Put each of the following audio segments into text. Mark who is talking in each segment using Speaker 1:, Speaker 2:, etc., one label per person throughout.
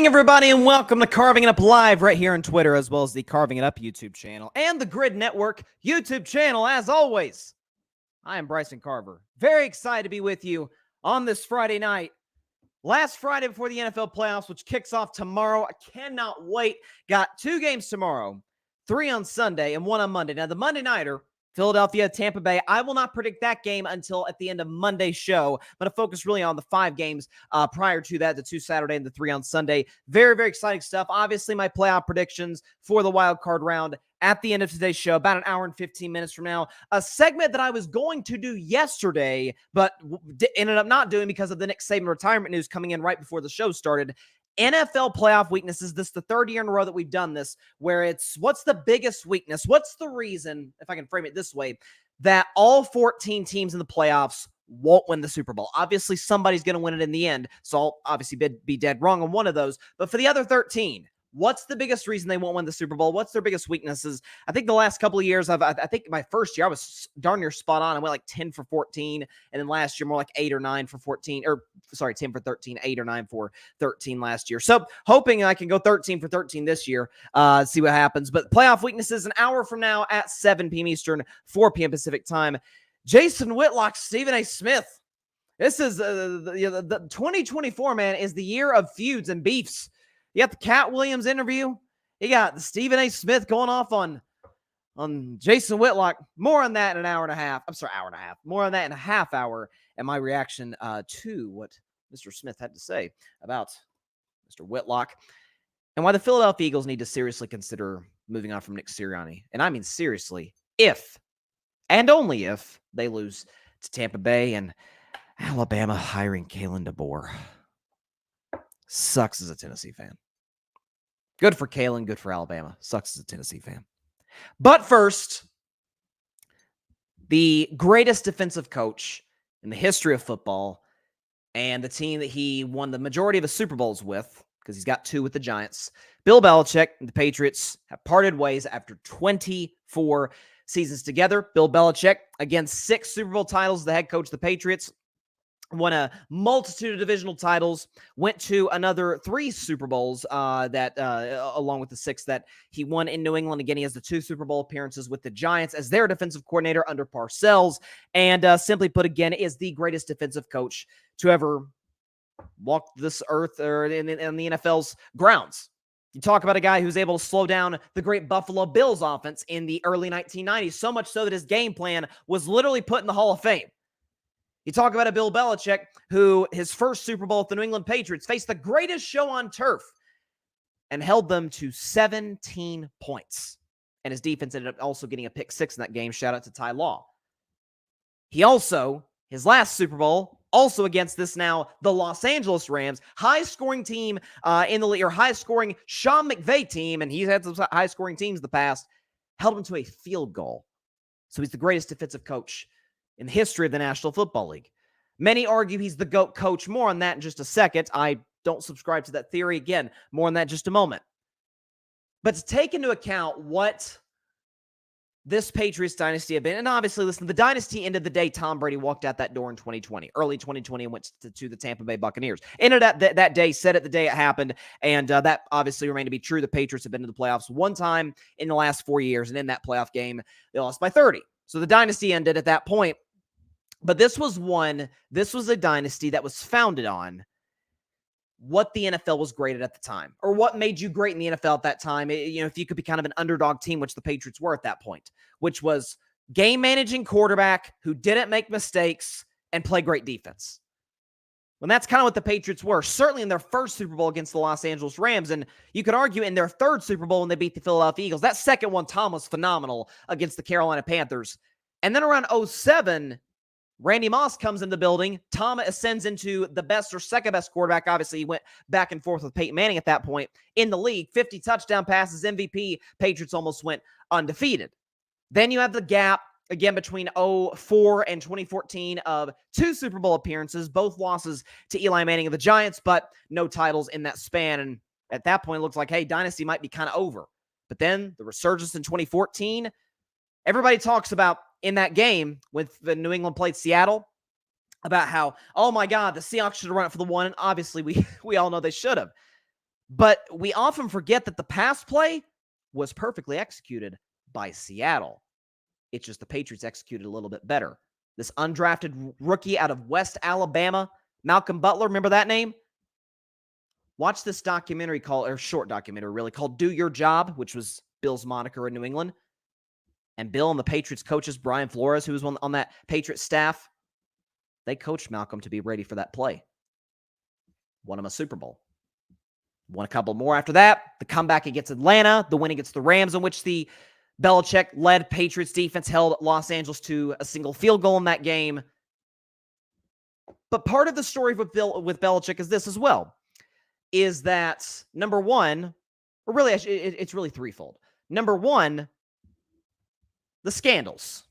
Speaker 1: evening, everybody, and welcome to Carving It Up Live right here on Twitter, as well as the Carving It Up YouTube channel and the Grid Network YouTube channel. As always, I am Bryson Carver. Very excited to be with you on this Friday night. Last Friday before the NFL playoffs, which kicks off tomorrow. I cannot wait. Got 2 games tomorrow, 3 on Sunday and 1 on Monday. Now, the Monday nighter, Philadelphia, Tampa Bay. I will not predict that game until at the end of Monday's show. I'm going to focus really on the 5 games prior to that, the 2 Saturday and the 3 on Sunday. Very, very exciting stuff. Obviously, my playoff predictions for the wild card round at the end of today's show, about an hour and 15 minutes from now. A segment that I was going to do yesterday, but ended up not doing because of the Nick Saban retirement news coming in right before the show started. NFL playoff weaknesses. This is the 3rd year in a row that we've done this, where it's what's the biggest weakness? What's the reason, if I can frame it this way, that all 14 teams in the playoffs won't win the Super Bowl? Obviously, somebody's going to win it in the end, so I'll obviously be dead wrong on one of those. But for the other 13, what's the biggest reason they won't win the Super Bowl? What's their biggest weaknesses? I think the last couple of years, I think my first year, I was darn near spot on. I went like 10 for 14. And then last year, more like 8 or 9 for 14. Or, sorry, 10 for 13, 8 or 9 for 13 last year. So hoping I can go 13 for 13 this year, see what happens. But playoff weaknesses, an hour from now at 7 p.m. Eastern, 4 p.m. Pacific time. Jason Whitlock, Stephen A. Smith. This is the 2024, man, is the year of feuds and beefs. You got the Cat Williams interview. You got the Stephen A. Smith going off on Jason Whitlock. More on that in an hour and a half. I'm sorry, hour and a half. More on that in a half hour, and my reaction to what Mr. Smith had to say about Mr. Whitlock and why the Philadelphia Eagles need to seriously consider moving on from Nick Sirianni. And I mean seriously, if and only if they lose to Tampa Bay and Alabama hiring Kalen DeBoer. Sucks as a Tennessee fan. Good for Kalen, good for Alabama. Sucks as a Tennessee fan. But first, the greatest defensive coach in the history of football and the team that he won the majority of his Super Bowls with, because he's got 2 with the Giants, Bill Belichick and the Patriots have parted ways after 24 seasons together. Bill Belichick, again, 6 Super Bowl titles as the head coach of the Patriots. Won a multitude of divisional titles, went to another 3 Super Bowls along with the 6 that he won in New England. Again, he has the 2 Super Bowl appearances with the Giants as their defensive coordinator under Parcells. And simply put, again, is the greatest defensive coach to ever walk this earth or in the NFL's grounds. You talk about a guy who's able to slow down the great Buffalo Bills offense in the early 1990s, so much so that his game plan was literally put in the Hall of Fame. You talk about a Bill Belichick who his first Super Bowl with the New England Patriots faced the greatest show on turf and held them to 17 points. And his defense ended up also getting a pick 6 in that game. Shout out to Ty Law. He also, his last Super Bowl, also against this now, the Los Angeles Rams, high-scoring team in the league, or high-scoring Sean McVay team, and he's had some high-scoring teams in the past, held him to a field goal. So he's the greatest defensive coach in the history of the National Football League. Many argue he's the GOAT coach. More on that in just a second. I don't subscribe to that theory. Again, more on that in just a moment. But to take into account what this Patriots dynasty have been, and obviously, listen, the dynasty ended the day Tom Brady walked out that door in 2020, early 2020, and went to the Tampa Bay Buccaneers. Ended that day, said it the day it happened, and that obviously remained to be true. The Patriots have been to the playoffs one time in the last 4 years, and in that playoff game, they lost by 30. So the dynasty ended at that point. But this was a dynasty that was founded on what the NFL was great at the time, or what made you great in the NFL at that time. If you could be kind of an underdog team, which the Patriots were at that point, which was game managing quarterback who didn't make mistakes and play great defense. When that's kind of what the Patriots were, certainly in their first Super Bowl against the Los Angeles Rams, and you could argue in their 3rd Super Bowl when they beat the Philadelphia Eagles. That second one, Tom, was phenomenal against the Carolina Panthers. And then around 2007, Randy Moss comes in the building. Tom ascends into the best or second best quarterback. Obviously, he went back and forth with Peyton Manning at that point in the league. 50 touchdown passes, MVP. Patriots almost went undefeated. Then you have the gap, again, between 2004 and 2014 of 2 Super Bowl appearances, both losses to Eli Manning and the Giants, but no titles in that span. And at that point, it looks like, hey, dynasty might be kind of over. But then the resurgence in 2014, everybody talks about in that game with the New England played Seattle about how, oh my God, the Seahawks should have run it for the one. And obviously, we all know they should have. But we often forget that the pass play was perfectly executed by Seattle. It's just the Patriots executed a little bit better. This undrafted rookie out of West Alabama, Malcolm Butler, remember that name? Watch this documentary short documentary really, called Do Your Job, which was Bill's moniker in New England. And Bill and the Patriots coaches, Brian Flores, who was on that Patriots staff, they coached Malcolm to be ready for that play. Won him a Super Bowl. Won a couple more after that. The comeback against Atlanta, the win against the Rams, in which the Belichick-led Patriots defense held Los Angeles to a single field goal in that game. But part of the story with Belichick is this as well, is that, number one, or really, it's really threefold. Number one, the scandals.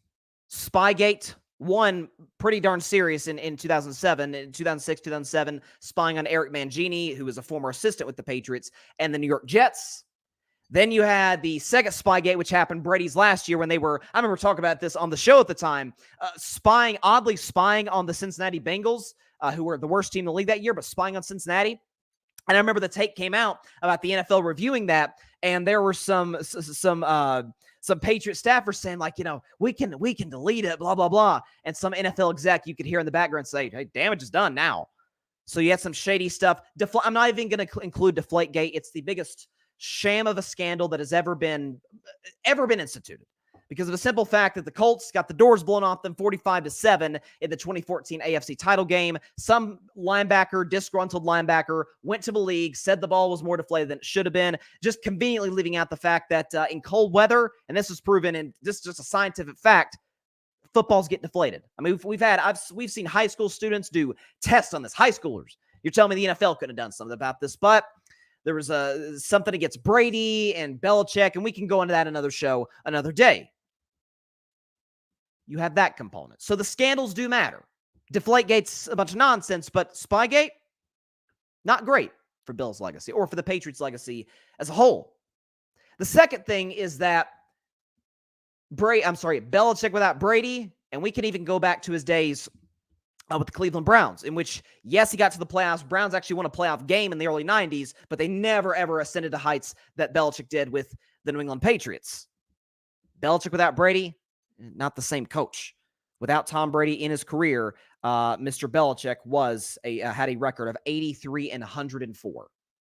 Speaker 1: Spygate, one pretty darn serious in 2007, in 2006, 2007, spying on Eric Mangini, who was a former assistant with the Patriots and the New York Jets. Then you had the second Spygate, which happened Brady's last year when they were, I remember talking about this on the show at the time, oddly spying on the Cincinnati Bengals, who were the worst team in the league that year, but spying on Cincinnati. And I remember the tape came out about the NFL reviewing that, and there were some Patriot staffers saying, like, we can delete it, blah, blah, blah. And some NFL exec you could hear in the background say, hey, damage is done now. So you had some shady stuff. I'm not even going to include Deflategate. It's the biggest sham of a scandal that has ever been instituted, because of the simple fact that the Colts got the doors blown off them 45-7 in the 2014 AFC title game. Some disgruntled linebacker, went to the league, said the ball was more deflated than it should have been, just conveniently leaving out the fact that in cold weather, and this was proven, and this is just a scientific fact, footballs get deflated. I mean, we've seen high school students do tests on this, high schoolers. You're telling me the NFL could have done something about this, but there was something against Brady and Belichick, and we can go into that another show, another day. You have that component. So the scandals do matter. Deflategate's a bunch of nonsense, but Spygate, not great for Bill's legacy or for the Patriots' legacy as a whole. The second thing is that Belichick without Brady, and we can even go back to his days with the Cleveland Browns, in which, yes, he got to the playoffs. Browns actually won a playoff game in the early 90s, but they never, ever ascended to heights that Belichick did with the New England Patriots. Belichick without Brady, not the same coach. Without Tom Brady in his career, Mr. Belichick had a record of 83-104.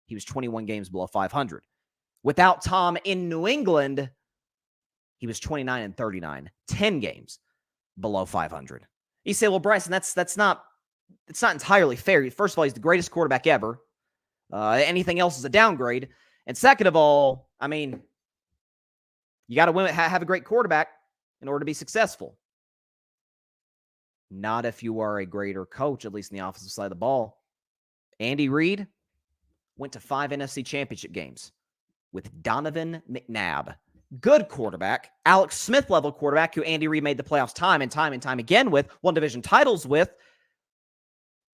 Speaker 1: He was 21 games below 500. Without Tom in New England, he was 29-39, 10 games below 500. You say, well, Bryson, it's not entirely fair. First of all, he's the greatest quarterback ever. Anything else is a downgrade. And second of all, I mean, you got to have a great quarterback in order to be successful. Not if you are a greater coach, at least in the offensive side of the ball. Andy Reid went to 5 NFC championship games with Donovan McNabb. Good quarterback, Alex Smith level quarterback, who Andy Reid made the playoffs time and time again with, won division titles with.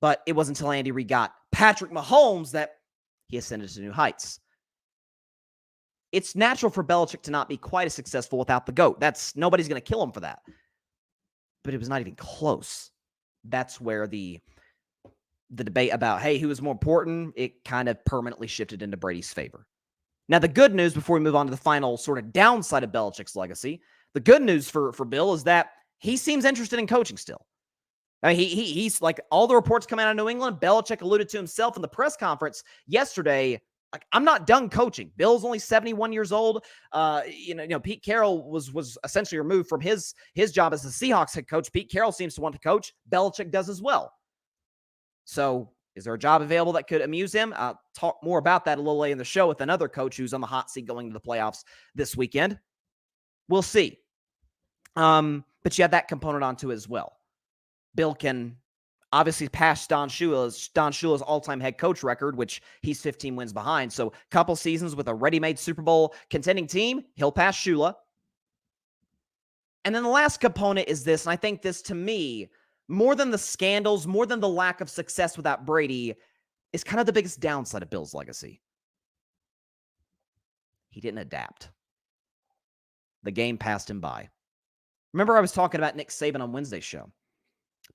Speaker 1: But it wasn't until Andy Reid got Patrick Mahomes that he ascended to new heights. It's natural for Belichick to not be quite as successful without the GOAT. Nobody's going to kill him for that. But it was not even close. That's where the debate about, hey, who was more important, it kind of permanently shifted into Brady's favor. Now, the good news, before we move on to the final sort of downside of Belichick's legacy, the good news for Bill is that he seems interested in coaching still. I mean, he's like, all the reports coming out of New England, Belichick alluded to himself in the press conference yesterday, like, I'm not done coaching. Bill's only 71 years old. Pete Carroll was essentially removed from his job as the Seahawks head coach. Pete Carroll seems to want to coach. Belichick does as well. So is there a job available that could amuse him? I'll talk more about that a little later in the show with another coach who's on the hot seat going to the playoffs this weekend. We'll see. But you have that component onto it as well. Bill can obviously pass Don Shula's all-time head coach record, which he's 15 wins behind. So a couple seasons with a ready-made Super Bowl contending team, he'll pass Shula. And then the last component is this, and I think this, to me, more than the scandals, more than the lack of success without Brady, is kind of the biggest downside of Bill's legacy. He didn't adapt. The game passed him by. Remember, I was talking about Nick Saban on Wednesday's show.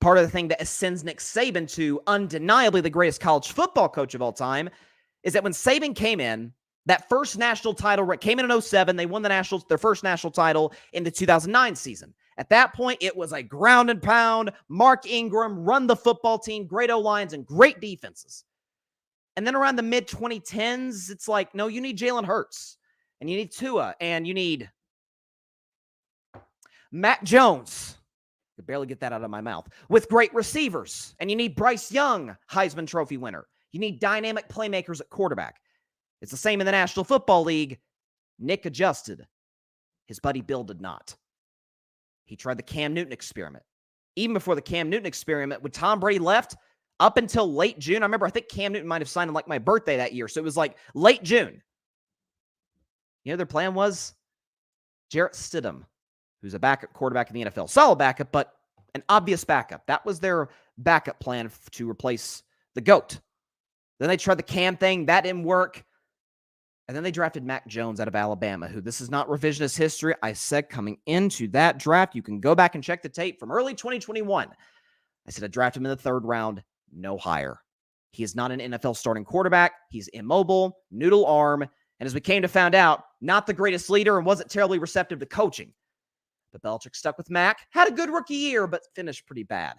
Speaker 1: Part of the thing that ascends Nick Saban to undeniably the greatest college football coach of all time is that when Saban came in, that first national title came in 07. They won their first national title in the 2009 season. At that point, it was a ground and pound, Mark Ingram, run the football team, great O-lines, and great defenses. And then around the mid-2010s, it's like, no, you need Jalen Hurts, and you need Tua, and you need Mac Jones. I could barely get that out of my mouth. With great receivers, and you need Bryce Young, Heisman Trophy winner. You need dynamic playmakers at quarterback. It's the same in the National Football League. Nick adjusted. His buddy Bill did not. He tried the Cam Newton experiment. Even before the Cam Newton experiment, when Tom Brady left, up until late June, I remember I think Cam Newton might have signed on like my birthday that year. So it was like late June. You know, their plan was Jarrett Stidham, who's a backup quarterback in the NFL. Solid backup, but an obvious backup. That was their backup plan to replace the GOAT. Then they tried the Cam thing. That didn't work. And then they drafted Mac Jones out of Alabama, who, this is not revisionist history. I said coming into that draft, you can go back and check the tape from early 2021. I said I drafted him in the third round, no higher. He is not an NFL starting quarterback. He's immobile, noodle arm, and as we came to find out, not the greatest leader and wasn't terribly receptive to coaching. But Belichick stuck with Mac, had a good rookie year, but finished pretty bad.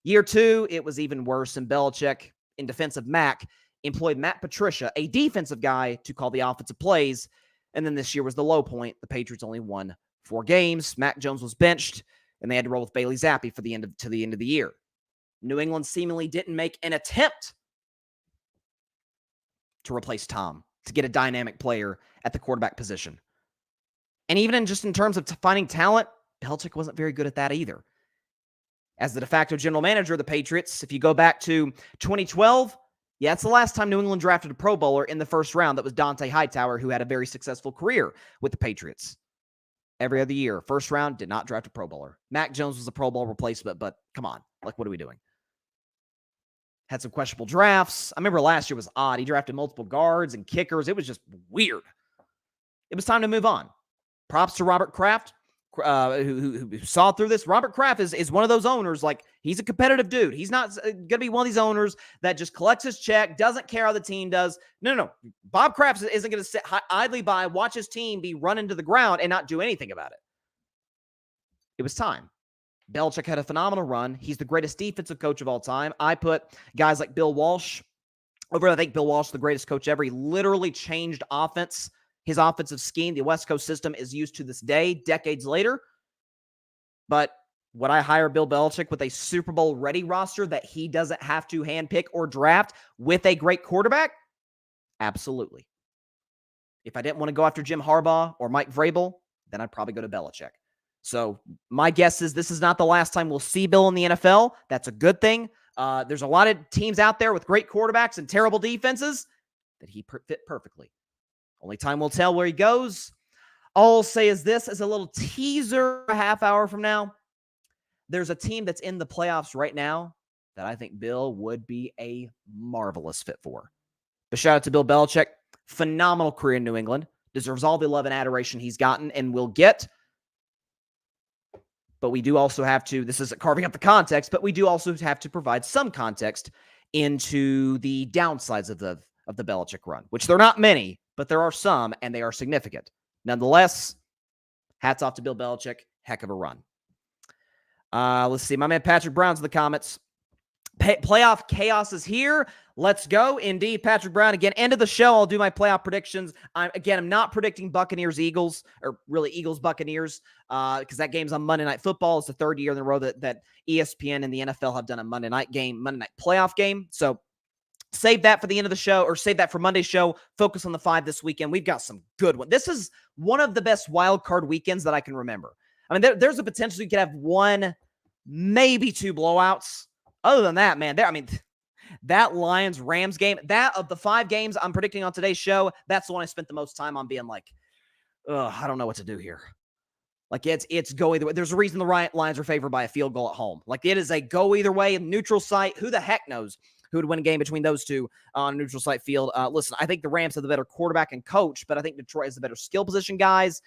Speaker 1: Year two, it was even worse, and Belichick, in defense of Mac, employed Matt Patricia, a defensive guy, to call the offensive plays. And then this year was the low point. The Patriots only won 4 games. Mac Jones was benched, and they had to roll with Bailey Zappi to the end of the year. New England seemingly didn't make an attempt to replace Tom, to get a dynamic player at the quarterback position. And even in terms of finding talent, Belichick wasn't very good at that either. As the de facto general manager of the Patriots, if you go back to 2012, yeah, it's the last time New England drafted a Pro Bowler in the first round. That was Dante Hightower, who had a very successful career with the Patriots. Every other year, first round, did not draft a Pro Bowler. Mac Jones was a Pro Bowl replacement, but come on. Like, what are we doing? Had some questionable drafts. I remember last year was odd. He drafted multiple guards and kickers. It was just weird. It was time to move on. Props to Robert Kraft, who saw through this. Robert Kraft is one of those owners, like, he's a competitive dude. He's not going to be one of these owners that just collects his check, doesn't care how the team does. No. Bob Kraft isn't going to sit idly by, watch his team be run into the ground and not do anything about it. It was time. Belichick had a phenomenal run. He's the greatest defensive coach of all time. I put guys like Bill Walsh over. I think Bill Walsh is the greatest coach ever. He literally changed offense. His offensive scheme, the West Coast system, is used to this day, decades later. But would I hire Bill Belichick with a Super Bowl ready roster that he doesn't have to handpick or draft with a great quarterback? Absolutely. If I didn't want to go after Jim Harbaugh or Mike Vrabel, then I'd probably go to Belichick. So my guess is this is not the last time we'll see Bill in the NFL. That's a good thing. There's a lot of teams out there with great quarterbacks and terrible defenses that he fit perfectly. Only time will tell where he goes. All I'll say is this, as a little teaser a half hour from now, there's a team that's in the playoffs right now that I think Bill would be a marvelous fit for. But shout out to Bill Belichick. Phenomenal career in New England. Deserves all the love and adoration he's gotten and will get. But we do also have to, this isn't carving up the context, but we do also have to provide some context into the downsides of the Belichick run, which there are not many, but there are some, and they are significant. Nonetheless, hats off to Bill Belichick. Heck of a run. Let's see. My man Patrick Brown's in the comments. Playoff chaos is here. Let's go. Indeed, Patrick Brown. Again, end of the show, I'll do my playoff predictions. I'm not predicting Buccaneers-Eagles, or really Eagles-Buccaneers, because that game's on Monday Night Football. It's the third year in a row that ESPN and the NFL have done a Monday night playoff game. So save that for the end of the show, or save that for Monday's show. Focus on the 5 this weekend. We've got some good ones. This is one of the best wild card weekends that I can remember. I mean, there's a potential you could have 1, maybe 2 blowouts. Other than that, man, that Lions-Rams game, that of the 5 games I'm predicting on today's show, that's the one I spent the most time on being like, I don't know what to do here. Like, it's go either way. There's a reason the Lions are favored by a field goal at home. Like, it is a go either way, neutral site. Who the heck knows who would win a game between those two on a neutral site field? Listen, I think the Rams have the better quarterback and coach, but I think Detroit has the better skill position guys.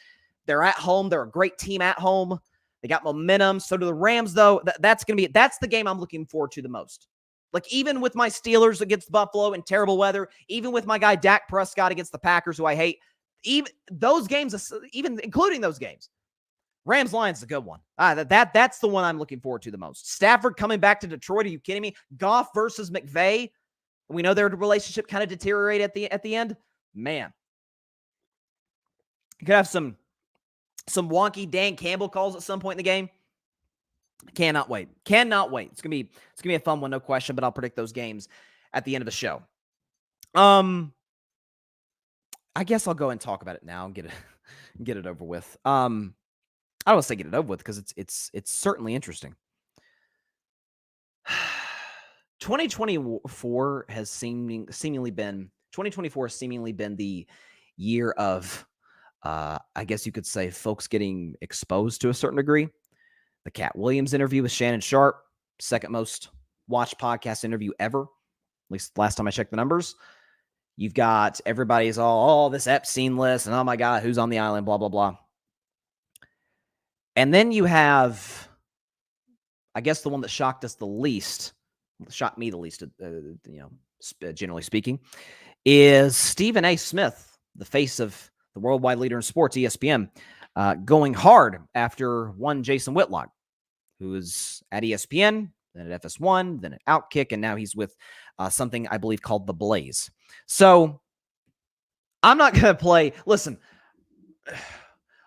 Speaker 1: They're at home. They're a great team at home. They got momentum. So do the Rams, though. That's the game I'm looking forward to the most. Like, even with my Steelers against Buffalo in terrible weather, even with my guy Dak Prescott against the Packers, who I hate, even those games, even including those games, Rams-Lions is a good one. That's the one I'm looking forward to the most. Stafford coming back to Detroit. Are you kidding me? Goff versus McVay. We know their relationship kind of deteriorated at the end. Man, you could have some wonky Dan Campbell calls at some point in the game. Cannot wait. Cannot wait. It's gonna be a fun one, no question. But I'll predict those games at the end of the show. I guess I'll go and talk about it now and get it over with. I don't want to say get it over with because it's certainly interesting. 2024 has seemingly been the year of, I guess you could say, folks getting exposed to a certain degree. The Cat Williams interview with Shannon Sharp, second most watched podcast interview ever, at least last time I checked the numbers. You've got everybody's all, this Epstein list, and oh my God, who's on the island, blah, blah, blah. And then you have, I guess the one that shocked me the least, generally speaking, is Stephen A. Smith, the face of the worldwide leader in sports, ESPN, going hard after one Jason Whitlock, who is at ESPN, then at FS1, then at Outkick, and now he's with something I believe called The Blaze. So I'm not going to play. Listen,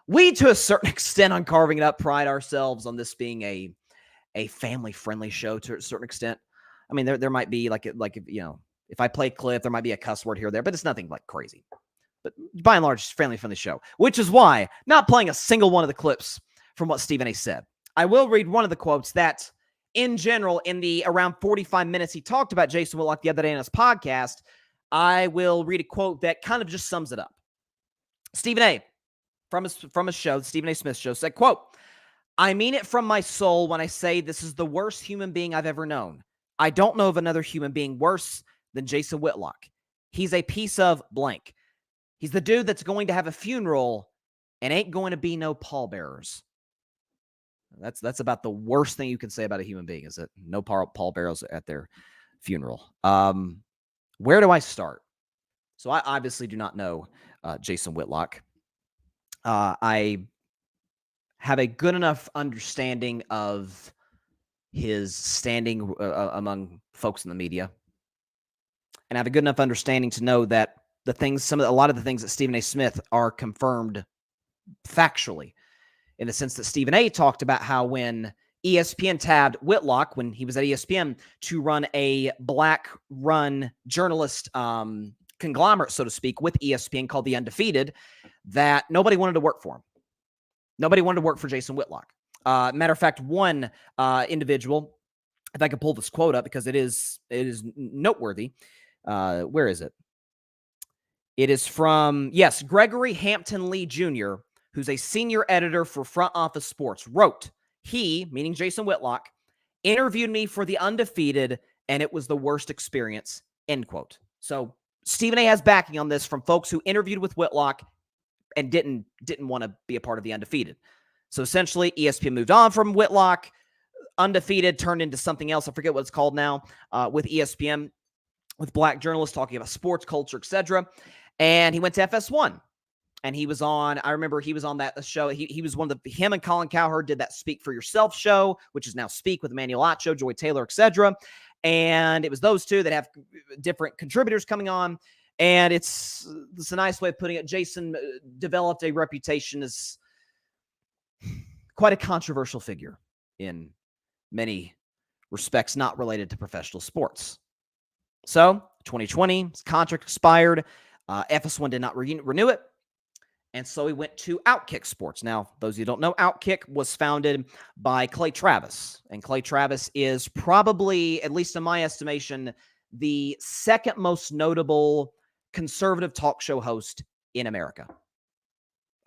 Speaker 1: we, to a certain extent on Carving It Up, pride ourselves on this being a family-friendly show to a certain extent. I mean, there might be if I play a clip, there might be a cuss word here or there, but it's nothing like crazy. But by and large, it's a family-friendly show, which is why not playing a single one of the clips from what Stephen A. said. I will read one of the quotes that, in general, in the around 45 minutes he talked about Jason Whitlock the other day on his podcast, I will read a quote that kind of just sums it up. Stephen A., from his show, the Stephen A. Smith show, said, quote, "I mean it from my soul when I say this is the worst human being I've ever known. I don't know of another human being worse than Jason Whitlock. He's a piece of blank. He's the dude that's going to have a funeral and ain't going to be no pallbearers." That's about the worst thing you can say about a human being, is that no pallbearers at their funeral. Where do I start? So I obviously do not know Jason Whitlock. I have a good enough understanding of his standing among folks in the media, and I have a good enough understanding to know that a lot of the things that Stephen A. Smith are confirmed factually, in the sense that Stephen A. talked about how when ESPN tabbed Whitlock when he was at ESPN to run a black-run journalist conglomerate, so to speak, with ESPN called The Undefeated, that nobody wanted to work for him. Nobody wanted to work for Jason Whitlock. Matter of fact, one individual, if I could pull this quote up because it is noteworthy. Where is it? It is from, Gregory Hampton Lee Jr., who's a senior editor for Front Office Sports, wrote, "He," meaning Jason Whitlock, "interviewed me for The Undefeated, and it was the worst experience," end quote. So Stephen A. has backing on this from folks who interviewed with Whitlock and didn't want to be a part of The Undefeated. So essentially, ESPN moved on from Whitlock. Undefeated turned into something else. I forget what it's called now, with ESPN, with black journalists talking about sports culture, etc. And he went to FS1. And he was on, I remember he was on that show. He was one of him and Colin Cowherd did that Speak for Yourself show, which is now Speak with Emmanuel Acho, Joy Taylor, etc. And it was those two that have different contributors coming on. And it's a nice way of putting it. Jason developed a reputation as quite a controversial figure in many respects not related to professional sports. So 2020, his contract expired. FS1 did not renew it. And so he went to Outkick Sports. Now, those of you who don't know, Outkick was founded by Clay Travis. And Clay Travis is probably, at least in my estimation, the second most notable conservative talk show host in America.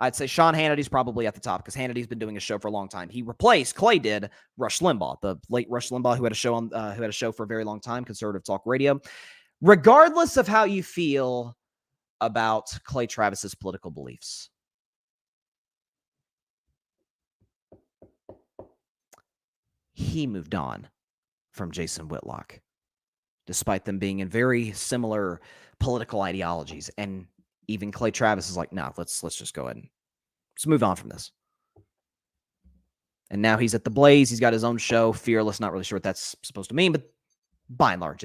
Speaker 1: I'd say Sean Hannity's probably at the top because Hannity's been doing a show for a long time. He replaced, Clay did, Rush Limbaugh, the late Rush Limbaugh, who had a show for a very long time, conservative talk radio. Regardless of how you feel about Clay Travis's political beliefs, he moved on from Jason Whitlock. despite them being in very similar political ideologies. And even Clay Travis is like, no, let's just go ahead and let's move on from this. And now he's at the Blaze. He's got his own show, Fearless. Not really sure what that's supposed to mean, but by and large,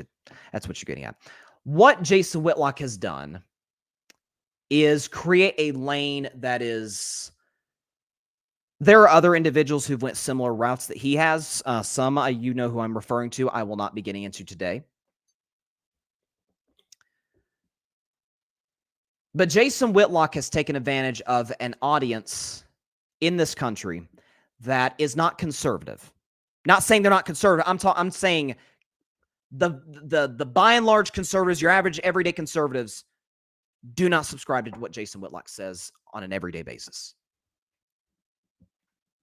Speaker 1: that's what you're getting at. What Jason Whitlock has done is create a lane that is... There are other individuals who've went similar routes that he has. Some, you know who I'm referring to. I will not be getting into today. But Jason Whitlock has taken advantage of an audience in this country that is not conservative. Not saying they're not conservative. I'm saying the by and large conservatives, your average everyday conservatives, do not subscribe to what Jason Whitlock says on an everyday basis.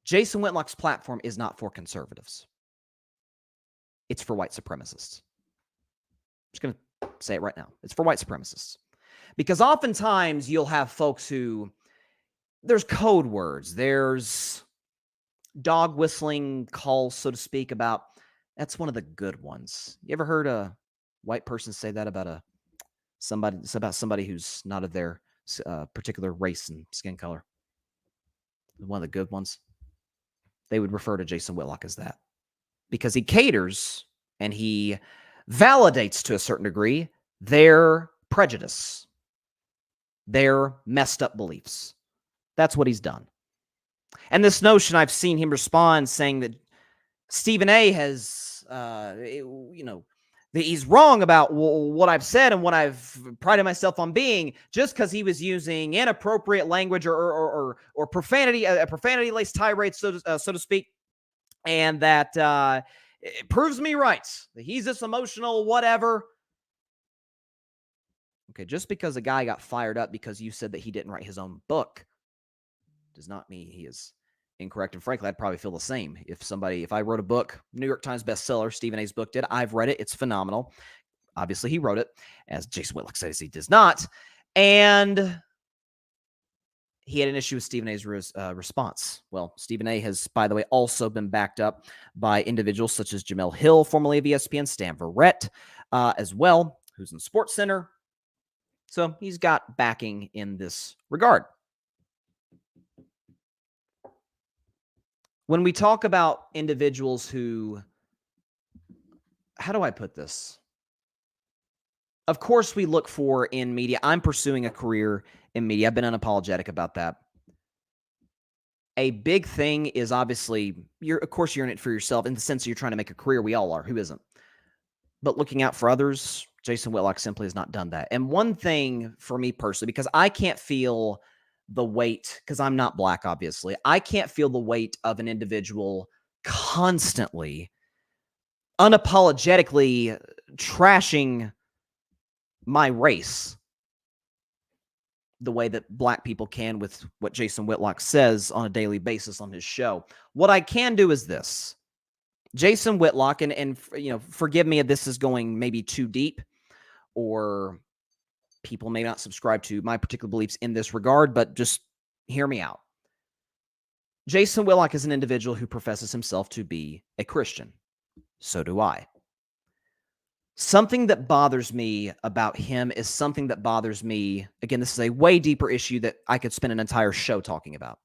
Speaker 1: Jason Whitlock's platform is not for conservatives. It's for white supremacists. I'm just going to say it right now. It's for white supremacists. Because oftentimes you'll have folks who, there's code words, there's dog whistling calls, so to speak, about, that's one of the good ones. You ever heard a white person say that about somebody who's not of their particular race and skin color? One of the good ones. They would refer to Jason Whitlock as that because he caters and he validates to a certain degree their prejudice, their messed up beliefs. That's what he's done. And this notion, I've seen him respond saying that Stephen A has, he's wrong about what I've said and what I've prided myself on being, just because he was using inappropriate language or profanity, a profanity-laced tirade, so to speak, and that it proves me right. That he's this emotional, whatever. Okay, just because a guy got fired up because you said that he didn't write his own book does not mean he is incorrect. And frankly, I'd probably feel the same. If I wrote a book, New York Times bestseller, Stephen A's book did, I've read it. It's phenomenal. Obviously, he wrote it, as Jason Whitlock says he does not. And he had an issue with Stephen A's response. Well, Stephen A has, by the way, also been backed up by individuals such as Jamel Hill, formerly of ESPN, Stan Verrett, as well, who's in SportsCenter. So he's got backing in this regard. When we talk about individuals who, how do I put this? Of course, we look for in media. I'm pursuing a career in media. I've been unapologetic about that. A big thing is obviously, you're in it for yourself in the sense that you're trying to make a career. We all are. Who isn't? But looking out for others, Jason Whitlock simply has not done that. And one thing for me personally, because I can't feel the weight, because I'm not black, obviously, I can't feel the weight of an individual constantly, unapologetically trashing my race the way that black people can with what Jason Whitlock says on a daily basis on his show. What I can do is this. Jason Whitlock, and forgive me if this is going maybe too deep, or people may not subscribe to my particular beliefs in this regard, but just hear me out. Jason Whitlock is an individual who professes himself to be a Christian. So do I. Something that bothers me about him is something that bothers me. Again, this is a way deeper issue that I could spend an entire show talking about.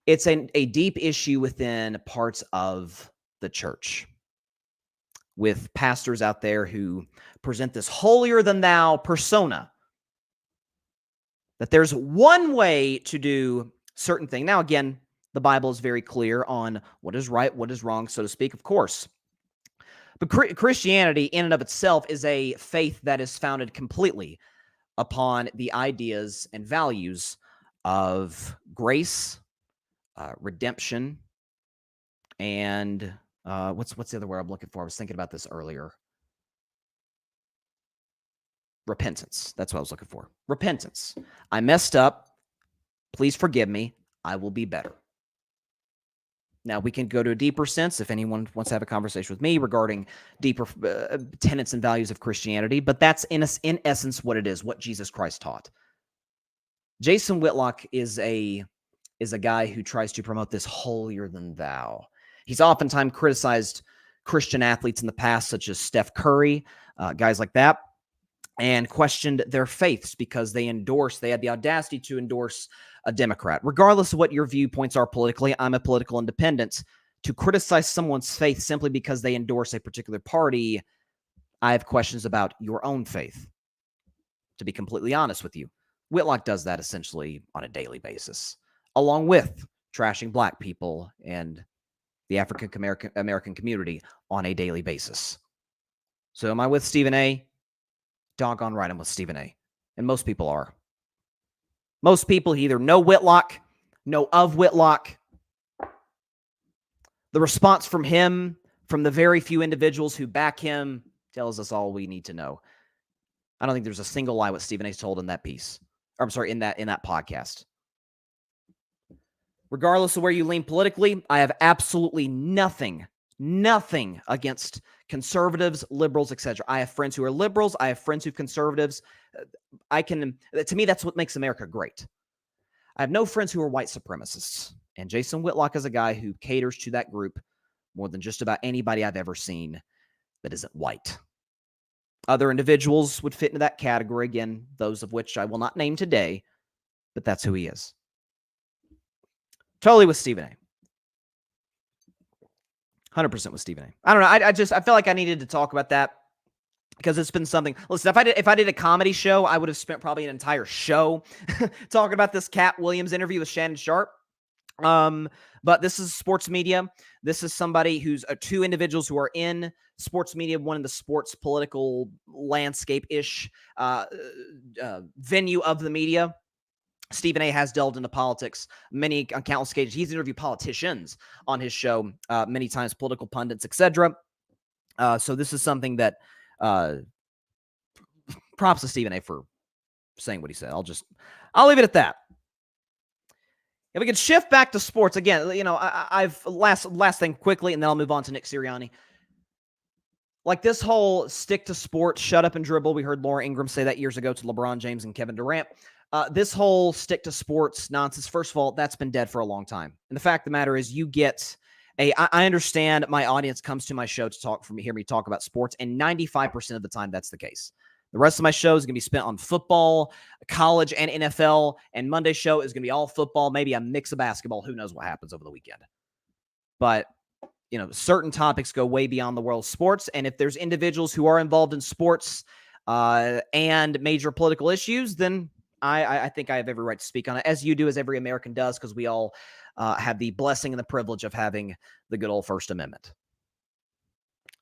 Speaker 1: It's a deep issue within parts of the church, with pastors out there who present this holier than thou persona, that there's one way to do certain thing. Now, again, the Bible is very clear on what is right, what is wrong, so to speak, of course. But Christianity in and of itself is a faith that is founded completely upon the ideas and values of grace, redemption, and what's the other word I'm looking for? I was thinking about this earlier. Repentance. That's what I was looking for. Repentance. I messed up. Please forgive me. I will be better. Now, we can go to a deeper sense if anyone wants to have a conversation with me regarding deeper tenets and values of Christianity, but that's in essence what it is, what Jesus Christ taught. Jason Whitlock is a guy who tries to promote this holier than thou. He's oftentimes criticized Christian athletes in the past, such as Steph Curry, guys like that, and questioned their faiths because they had the audacity to endorse a Democrat. Regardless of what your viewpoints are politically, I'm a political independent. To criticize someone's faith simply because they endorse a particular party, I have questions about your own faith, to be completely honest with you. Whitlock does that essentially on a daily basis, along with trashing black people and the African American community on a daily basis. So am I with Stephen A? Doggone right, I'm with Stephen A. And most people are. Most people either know Whitlock, know of Whitlock. The response from him, from the very few individuals who back him, tells us all we need to know. I don't think there's a single lie what Stephen A's told in that piece. Or I'm sorry, in that podcast. Regardless of where you lean politically, I have absolutely nothing against conservatives, liberals, etc. I have friends who are liberals. I have friends who are conservatives. To me, that's what makes America great. I have no friends who are white supremacists. And Jason Whitlock is a guy who caters to that group more than just about anybody I've ever seen that isn't white. Other individuals would fit into that category, again, those of which I will not name today, but that's who he is. Totally with Stephen A. 100% with Stephen A. I don't know. I felt like I needed to talk about that because it's been something. Listen, if I did a comedy show, I would have spent probably an entire show talking about this Cat Williams interview with Shannon Sharpe. But this is sports media. This is somebody who's two individuals who are in sports media, one in the sports political landscape-ish venue of the media. Stephen A. has delved into politics on countless occasions. He's interviewed politicians on his show many times, political pundits, etc. So this is something that props to Stephen A. for saying what he said. I'll leave it at that. If we could shift back to sports again, I've last thing quickly, and then I'll move on to Nick Sirianni. Like this whole stick to sports, shut up and dribble. We heard Laura Ingraham say that years ago to LeBron James and Kevin Durant. This whole stick to sports nonsense, first of all, that's been dead for a long time. And the fact of the matter is I understand my audience comes to my show to hear me talk about sports, and 95% of the time that's the case. The rest of my show is going to be spent on football, college, and NFL, and Monday's show is going to be all football, maybe a mix of basketball. Who knows what happens over the weekend. But, certain topics go way beyond the world of sports, and if there's individuals who are involved in sports and major political issues, then I think I have every right to speak on it, as you do, as every American does, because we all have the blessing and the privilege of having the good old First Amendment.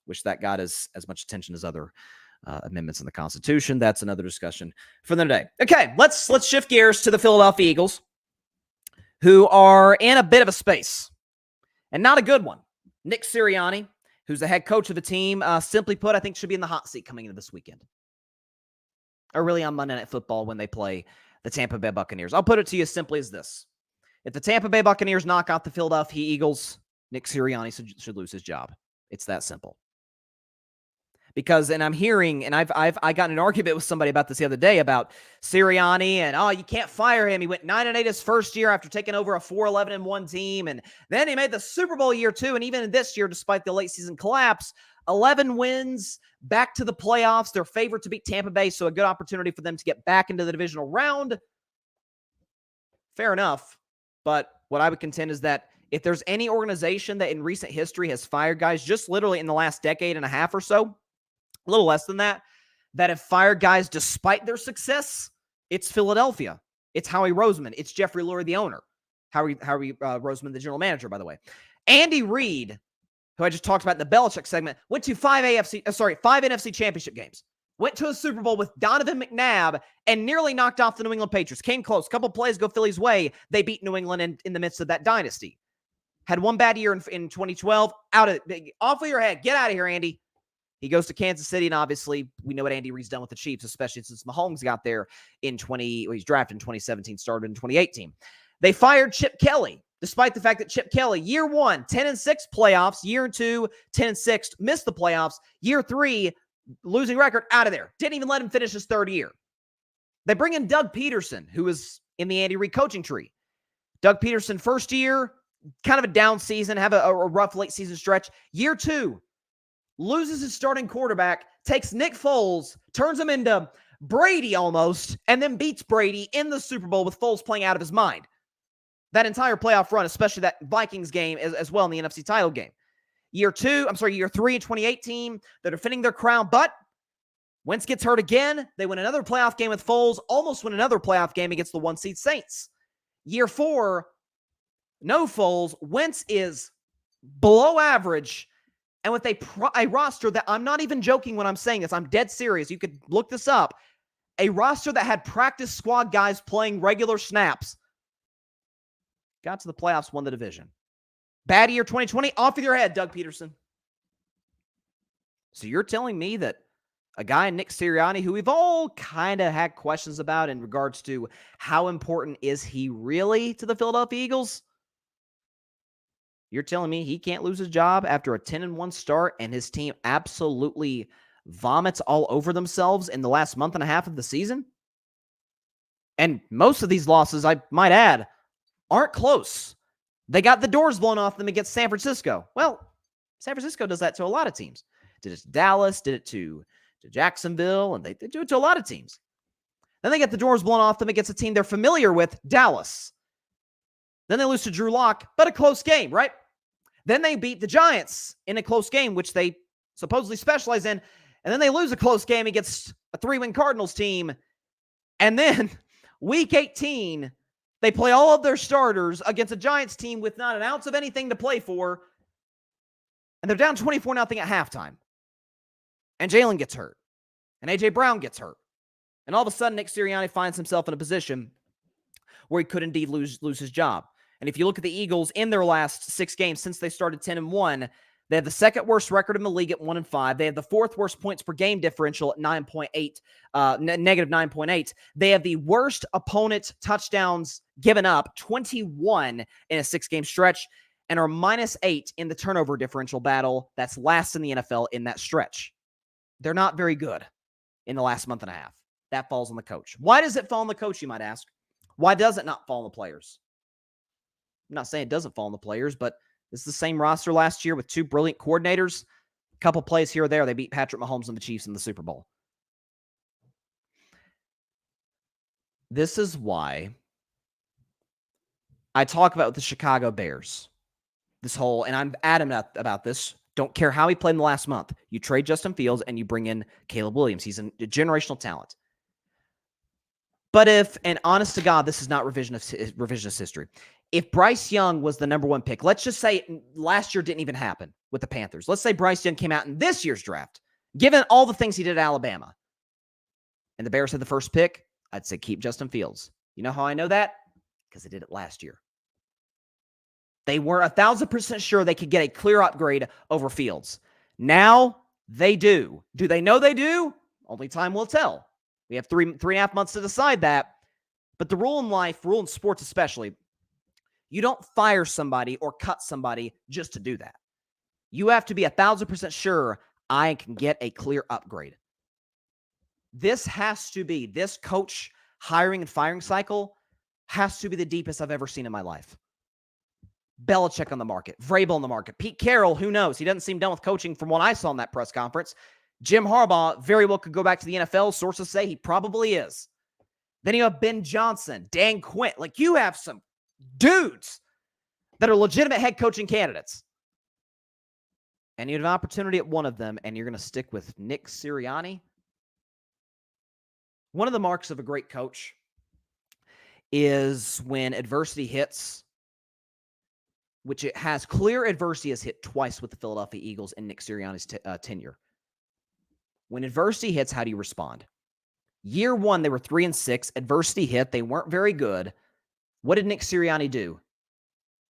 Speaker 1: Wish that got as much attention as other amendments in the Constitution. That's another discussion for the day. Okay, let's shift gears to the Philadelphia Eagles, who are in a bit of a space, and not a good one. Nick Sirianni, who's the head coach of the team, simply put, I think should be in the hot seat coming into this weekend. Or really on Monday Night Football when they play the Tampa Bay Buccaneers. I'll put it to you as simply as this. If the Tampa Bay Buccaneers knock out the Philadelphia Eagles, Nick Sirianni should lose his job. It's that simple. Because, and I'm hearing, and I got in an argument with somebody about this the other day about Sirianni, and you can't fire him. He went 9-8 his first year after taking over a 4-11-1 team, and then he made the Super Bowl year two, and even this year, despite the late season collapse, 11 wins, back to the playoffs. They're favored to beat Tampa Bay, so a good opportunity for them to get back into the divisional round. Fair enough, but what I would contend is that if there's any organization that in recent history has fired guys, just literally in the last decade and a half or so, a little less than that have fired guys despite their success, it's Philadelphia. It's Howie Roseman. It's Jeffrey Lurie, the owner. Howie Roseman, the general manager, by the way. Andy Reid, who I just talked about in the Belichick segment, went to five NFC championship games. Went to a Super Bowl with Donovan McNabb and nearly knocked off the New England Patriots. Came close. A couple plays go Philly's way. They beat New England in the midst of that dynasty. Had one bad year in 2012. Off of your head. Get out of here, Andy. He goes to Kansas City, and obviously we know what Andy Reid's done with the Chiefs, especially since Mahomes got there he's drafted in 2017, started in 2018. They fired Chip Kelly, despite the fact that Chip Kelly, year one, 10-6 playoffs, year two, 10-6, missed the playoffs, year three, losing record, out of there. Didn't even let him finish his third year. They bring in Doug Peterson, who is in the Andy Reid coaching tree. Doug Peterson, first year, kind of a down season, have a rough late season stretch. Year two, loses his starting quarterback, takes Nick Foles, turns him into Brady almost, and then beats Brady in the Super Bowl with Foles playing out of his mind. That entire playoff run, especially that Vikings game as well in the NFC title game. Year 3 in 2018, they're defending their crown, but Wentz gets hurt again. They win another playoff game with Foles, almost win another playoff game against the 1-seed Saints. Year 4, no Foles. Wentz is below average, and with a roster that, I'm not even joking when I'm saying this, I'm dead serious. You could look this up. A roster that had practice squad guys playing regular snaps. Got to the playoffs, won the division. Bad year 2020, off with your head, Doug Peterson. So you're telling me that a guy, Nick Sirianni, who we've all kind of had questions about in regards to how important is he really to the Philadelphia Eagles? You're telling me he can't lose his job after a 10-1 start and his team absolutely vomits all over themselves in the last month and a half of the season? And most of these losses, I might add, aren't close. They got the doors blown off them against San Francisco. Well, San Francisco does that to a lot of teams. Did it to Dallas, did it to Jacksonville, and they do it to a lot of teams. Then they get the doors blown off them against a team they're familiar with, Dallas. Then they lose to Drew Lock, but a close game, right? Then they beat the Giants in a close game, which they supposedly specialize in. And then they lose a close game against a 3-win Cardinals team. And then week 18, they play all of their starters against a Giants team with not an ounce of anything to play for. And they're down 24-0 at halftime. And Jalen gets hurt. And A.J. Brown gets hurt. And all of a sudden, Nick Sirianni finds himself in a position where he could indeed lose his job. And if you look at the Eagles in their last 6 games since they started 10-1, they have the second worst record in the league at 1-5. They have the 4th worst points per game differential at 9.8, negative 9.8. They have the worst opponent touchdowns given up, 21 in a 6-game stretch, and are -8 in the turnover differential battle. That's last in the NFL in that stretch. They're not very good in the last month and a half. That falls on the coach. Why does it fall on the coach, you might ask? Why does it not fall on the players? I'm not saying it doesn't fall on the players, but this is the same roster last year with 2 brilliant coordinators. A couple plays here or there, they beat Patrick Mahomes and the Chiefs in the Super Bowl. This is why I talk about the Chicago Bears. This whole, and I'm adamant about this, don't care how he played in the last month. You trade Justin Fields and you bring in Caleb Williams. He's a generational talent. But if, and honest to God, this is not revisionist history. If Bryce Young was the number 1 pick, let's just say last year didn't even happen with the Panthers. Let's say Bryce Young came out in this year's draft, given all the things he did at Alabama, and the Bears had the first pick, I'd say keep Justin Fields. You know how I know that? Because they did it last year. They were 1,000% sure they could get a clear upgrade over Fields. Now they do. Do they know they do? Only time will tell. We have 3.5 months to decide that. But the rule in life, rule in sports especially, you don't fire somebody or cut somebody just to do that. You have to be 1,000% sure I can get a clear upgrade. This has to be, this coach hiring and firing cycle has to be the deepest I've ever seen in my life. Belichick on the market, Vrabel on the market, Pete Carroll, who knows? He doesn't seem done with coaching from what I saw in that press conference. Jim Harbaugh very well could go back to the NFL. Sources say he probably is. Then you have Ben Johnson, Dan Quinn. Like, you have some dudes that are legitimate head coaching candidates. And you have an opportunity at one of them, and you're going to stick with Nick Sirianni. One of the marks of a great coach is when adversity hits, which it has clear adversity has hit twice with the Philadelphia Eagles in Nick Sirianni's tenure. When adversity hits, how do you respond? Year 1, they were 3-6. Adversity hit. They weren't very good. What did Nick Sirianni do?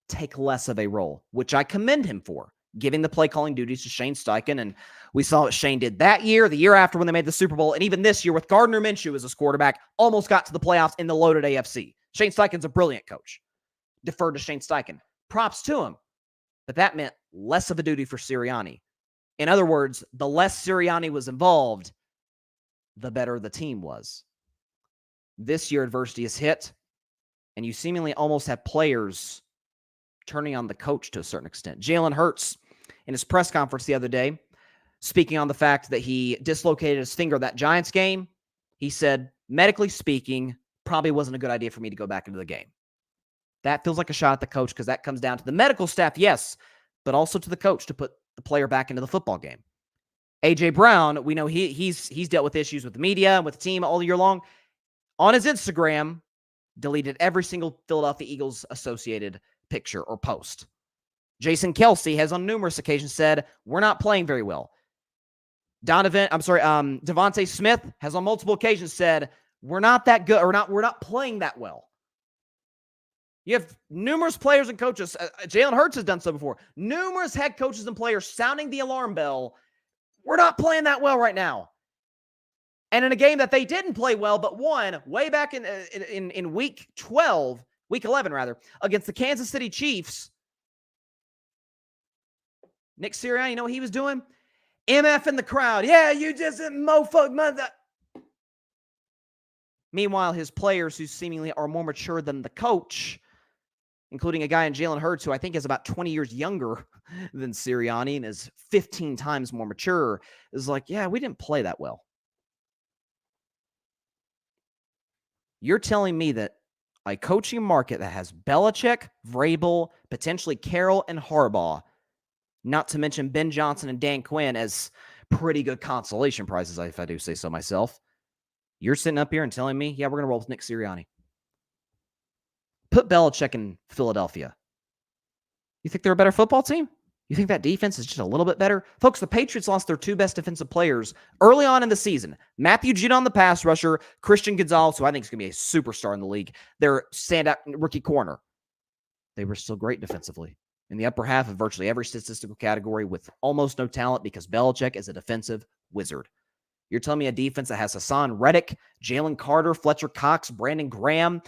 Speaker 1: Take less of a role, which I commend him for, giving the play calling duties to Shane Steichen. And we saw what Shane did that year, the year after when they made the Super Bowl, and even this year with Gardner Minshew as his quarterback, almost got to the playoffs in the loaded AFC. Shane Steichen's a brilliant coach. Deferred to Shane Steichen. Props to him. But that meant less of a duty for Sirianni. In other words, the less Sirianni was involved, the better the team was. This year, adversity is hit, and you seemingly almost have players turning on the coach to a certain extent. Jalen Hurts, in his press conference the other day, speaking on the fact that he dislocated his finger that Giants game. He said, medically speaking, probably wasn't a good idea for me to go back into the game. That feels like a shot at the coach because that comes down to the medical staff, yes, but also to the coach to put the player back into the football game. A.J. Brown, we know he's dealt with issues with the media and with the team all year long. On his Instagram, deleted every single Philadelphia Eagles associated picture or post. Jason Kelce has on numerous occasions said, we're not playing very well. Devontae Smith has on multiple occasions said, we're not that good, or we're not playing that well. You have numerous players and coaches. Jalen Hurts has done so before. Numerous head coaches and players sounding the alarm bell. We're not playing that well right now. And in a game that they didn't play well, but won way back in week 11 rather, against the Kansas City Chiefs, Nick Sirianni, you know what he was doing? MF in the crowd. Yeah, you just mofo mother. Meanwhile, his players who seemingly are more mature than the coach, including a guy in Jalen Hurts who I think is about 20 years younger than Sirianni and is 15 times more mature, is like, yeah, we didn't play that well. You're telling me that a coaching market that has Belichick, Vrabel, potentially Carroll, and Harbaugh, not to mention Ben Johnson and Dan Quinn as pretty good consolation prizes, if I do say so myself, you're sitting up here and telling me, yeah, we're going to roll with Nick Sirianni. Put Belichick in Philadelphia. You think they're a better football team? You think that defense is just a little bit better? Folks, the Patriots lost their two best defensive players early on in the season. Matthew Judon, the pass rusher, Christian Gonzalez, who I think is going to be a superstar in the league, their standout rookie corner. They were still great defensively. In the upper half of virtually every statistical category with almost no talent because Belichick is a defensive wizard. You're telling me a defense that has Hassan Reddick, Jalen Carter, Fletcher Cox, Brandon Graham,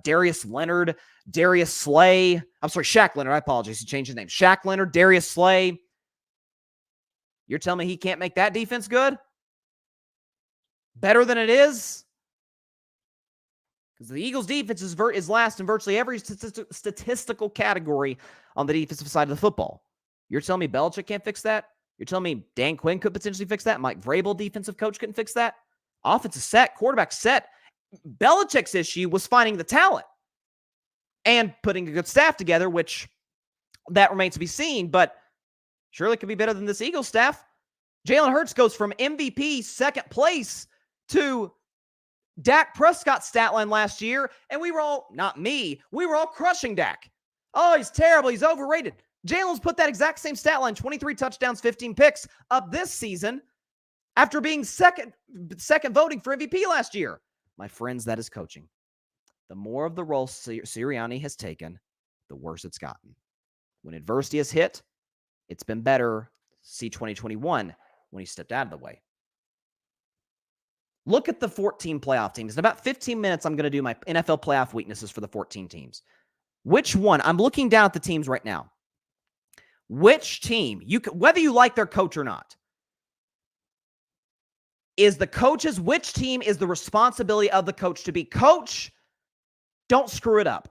Speaker 1: Darius Leonard, Darius Slay. I'm sorry, Shaq Leonard. I apologize. He changed his name. Shaq Leonard, Darius Slay. You're telling me he can't make that defense good? Better than it is? Because the Eagles' defense is last in virtually every statistical category on the defensive side of the football. You're telling me Belichick can't fix that? You're telling me Dan Quinn could potentially fix that? Mike Vrabel, defensive coach, couldn't fix that? Offense is set. Quarterback set. Belichick's issue was finding the talent and putting a good staff together, which that remains to be seen, but surely could be better than this Eagles staff. Jalen Hurts goes from MVP second place to Dak Prescott's stat line last year, and we were all, not me, we were all crushing Dak. Oh, he's terrible. He's overrated. Jalen's put that exact same stat line, 23 touchdowns, 15 picks, up this season after being second voting for MVP last year. My friends, that is coaching. The more of the role Sirianni has taken, the worse it's gotten. When adversity has hit, it's been better. See 2021 when he stepped out of the way. Look at the 14 playoff teams. In about 15 minutes, I'm going to do my NFL playoff weaknesses for the 14 teams. Which one? I'm looking down at the teams right now. Which team, whether you like their coach or not, which team is the responsibility of the coach to be coach? Don't screw it up.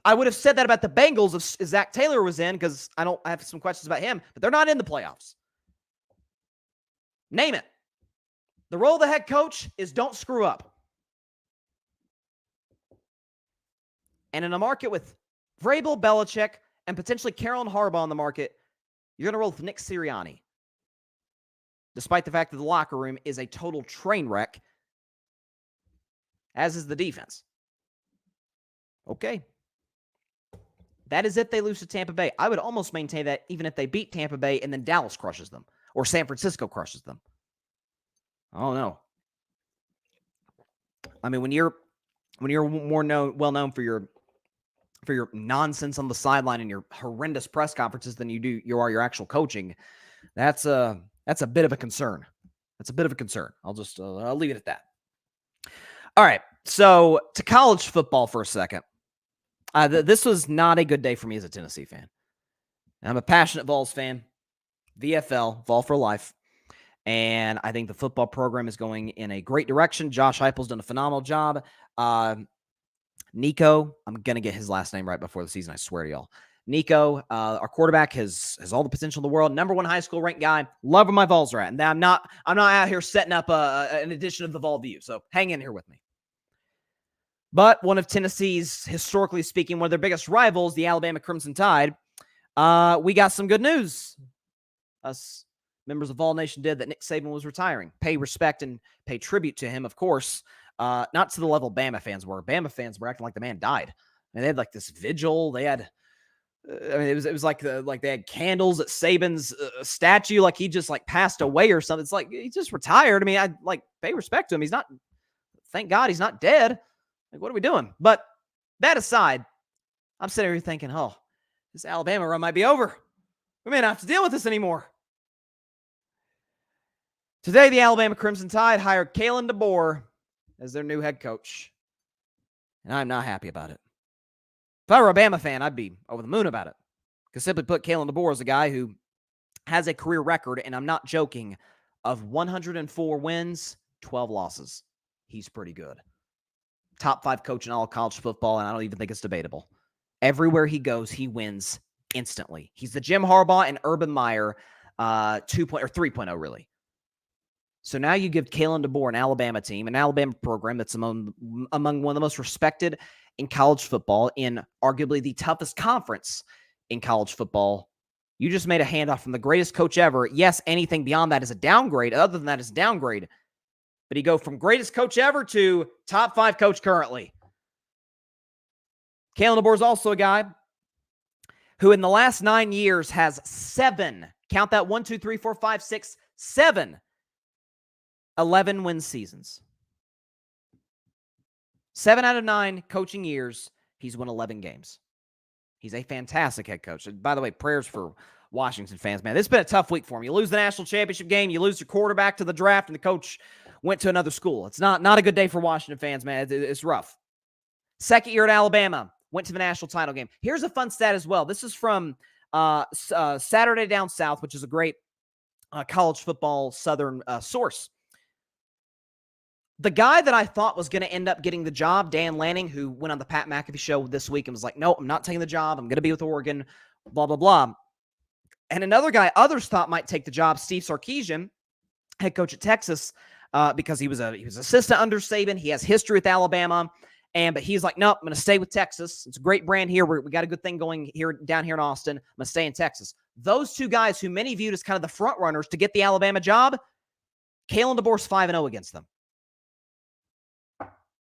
Speaker 1: I would have said that about the Bengals if Zach Taylor was in, because I have some questions about him, but they're not in the playoffs. Name it. The role of the head coach is don't screw up. And in a market with Vrabel, Belichick, and potentially Carroll and Harbaugh on the market, you're going to roll with Nick Sirianni. Despite the fact that the locker room is a total train wreck, as is the defense. Okay. That is if they lose to Tampa Bay. I would almost maintain that even if they beat Tampa Bay and then Dallas crushes them or San Francisco crushes them. Oh, no. I mean, when you're more well-known for your nonsense on the sideline and your horrendous press conferences than you are your actual coaching, that's a bit of a concern. That's a bit of a concern. I'll leave it at that. All right. So to college football for a second. This was not a good day for me as a Tennessee fan. I'm a passionate Vols fan. VFL, Vol for life. And I think the football program is going in a great direction. Josh Heupel's done a phenomenal job. Nico, I'm going to get his last name right before the season, I swear to y'all. Nico, our quarterback, has all the potential in the world. Number 1 high school ranked guy. Love where my Vols are at. And I'm not out here setting up an edition of the Vol View. So hang in here with me. But one of Tennessee's, historically speaking, one of their biggest rivals, the Alabama Crimson Tide, we got some good news. Us members of Vol Nation did that Nick Saban was retiring. Pay respect and pay tribute to him, of course. Not to the level Bama fans were. Bama fans were acting like the man died. And they had like this vigil. They had, it was like they had candles at Saban's statue, like he just like passed away or something. It's like he just retired. I mean, I like pay respect to him. He's not. Thank God he's not dead. Like, what are we doing? But that aside, I'm sitting here thinking, oh, this Alabama run might be over. We may not have to deal with this anymore. Today, the Alabama Crimson Tide hired Kalen DeBoer as their new head coach. And I'm not happy about it. If I were a Bama fan, I'd be over the moon about it. Because simply put, Kalen DeBoer is a guy who has a career record, and I'm not joking, of 104 wins, 12 losses. He's pretty good. Top 5 coach in all of college football, and I don't even think it's debatable. Everywhere he goes, he wins instantly. He's the Jim Harbaugh and Urban Meyer 3.0, really. So now you give Kalen DeBoer an Alabama team, an Alabama program that's among one of the most respected in college football, in arguably the toughest conference in college football. You just made a handoff from the greatest coach ever. Yes, anything beyond that is a downgrade. Other than that is a downgrade. But you go from greatest coach ever to top 5 coach currently. Kalen DeBoer is also a guy who in the last 9 years has 7, count that 1, 2, 3, 4, 5, 6, 7, 11-win seasons. 7 out of 9 coaching years, he's won 11 games. He's a fantastic head coach. And by the way, prayers for Washington fans, man. This has been a tough week for him. You lose the national championship game, you lose your quarterback to the draft, and the coach went to another school. It's not a good day for Washington fans, man. It's rough. Second year at Alabama, went to the national title game. Here's a fun stat as well. This is from Saturday Down South, which is a great college football Southern source. The guy that I thought was going to end up getting the job, Dan Lanning, who went on the Pat McAfee show this week and was like, no, I'm not taking the job. I'm going to be with Oregon, blah, blah, blah. And another guy others thought might take the job, Steve Sarkisian, head coach at Texas, because he was assistant under Saban. He has history with Alabama. But he's like, nope, I'm going to stay with Texas. It's a great brand here. We got a good thing going here down here in Austin. I'm going to stay in Texas. Those two guys who many viewed as kind of the front runners to get the Alabama job, Kalen DeBoer's 5-0 against them.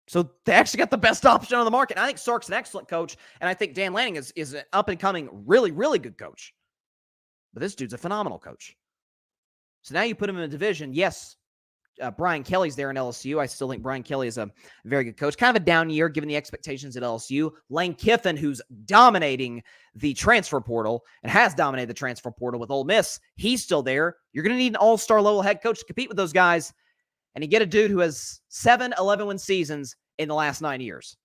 Speaker 1: So they actually got the best option on the market. And I think Sark's an excellent coach, and I think Dan Lanning is an up-and-coming, really, really good coach. But this dude's a phenomenal coach. So now you put him in a division. Yes, Brian Kelly's there in LSU. I still think Brian Kelly is a very good coach. Kind of a down year given the expectations at LSU. Lane Kiffin, who's dominating the transfer portal and has dominated the transfer portal with Ole Miss, he's still there. You're going to need an all-star level head coach to compete with those guys. And you get a dude who has 7 11-win seasons in the last 9 years.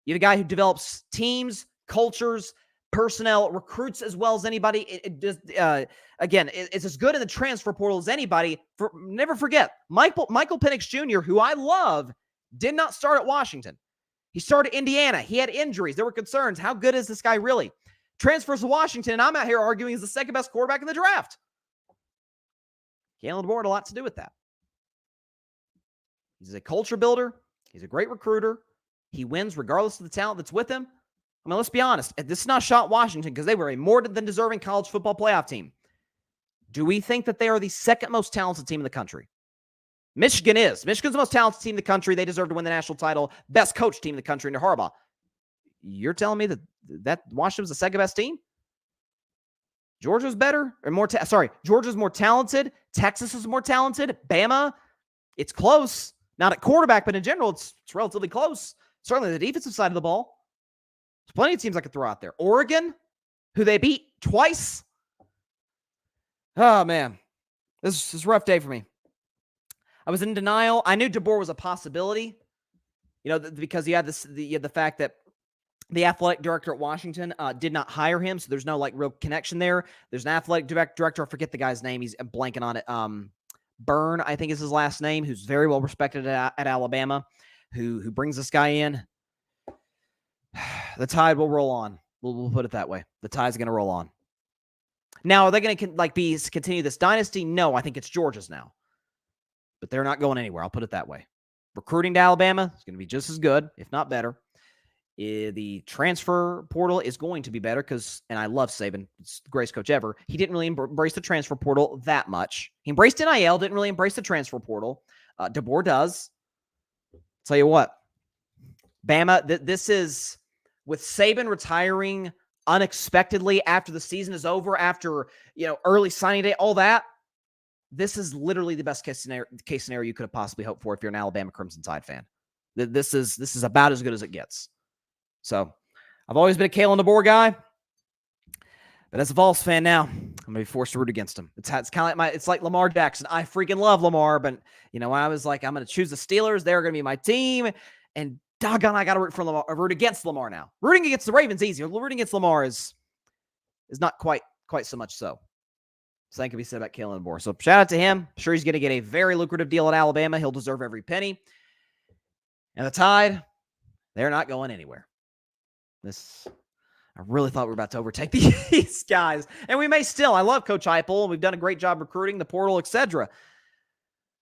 Speaker 1: You have a guy who develops teams, cultures, personnel, recruits as well as anybody. It's as good in the transfer portal as anybody. Never forget, Michael Penix Jr., who I love, did not start at Washington. He started at Indiana. He had injuries. There were concerns. How good is this guy really? Transfers to Washington, and I'm out here arguing he's the second best quarterback in the draft. Kalen DeBoer had a lot to do with that. He's a culture builder. He's a great recruiter. He wins regardless of the talent that's with him. I mean, let's be honest. This is not shot Washington because they were a more than deserving college football playoff team. Do we think that they are the second most talented team in the country? Michigan is. Michigan's the most talented team in the country. They deserve to win the national title. Best coach team in the country under Harbaugh. You're telling me that Washington was the second best team? Georgia's better or more? Georgia's more talented. Texas is more talented. Bama, it's close. Not at quarterback, but in general, it's relatively close. Certainly the defensive side of the ball. There's plenty of teams I could throw out there. Oregon, who they beat twice. Oh, man. This is a rough day for me. I was in denial. I knew DeBoer was a possibility, because he had the fact that the athletic director at Washington did not hire him, so there's no real connection there. There's an athletic director. I forget the guy's name. I'm blanking on it. Byrne, I think is his last name, who's very well respected at Alabama, who brings this guy in. The Tide will roll on. We'll put it that way. The Tide's going to roll on. Now, are they going to continue this dynasty? No, I think it's Georgia's now. But they're not going anywhere. I'll put it that way. Recruiting to Alabama is going to be just as good, if not better. The transfer portal is going to be better because, and I love Saban, it's the greatest coach ever. He didn't really embrace the transfer portal that much. He embraced NIL, didn't really embrace the transfer portal. DeBoer does. Tell you what, Bama, this is with Saban retiring unexpectedly after the season is over, after early signing day, all that. This is literally the best case scenario you could have possibly hoped for if you're an Alabama Crimson Tide fan. This is about as good as it gets. So, I've always been a Kalen DeBoer guy, but as a Vols fan now, I'm going to be forced to root against him. It's kind of it's like Lamar Jackson. I freaking love Lamar, but I was like, I'm going to choose the Steelers. They're going to be my team, and doggone, I got to root against Lamar now. Rooting against the Ravens easier. Rooting against Lamar is not quite so much so. Same can be said about Kalen DeBoer. So shout out to him. I'm sure he's going to get a very lucrative deal at Alabama. He'll deserve every penny. And the Tide, they're not going anywhere. I really thought we were about to overtake these guys, and we may still. I love Coach Heupel, and we've done a great job recruiting the portal, etc.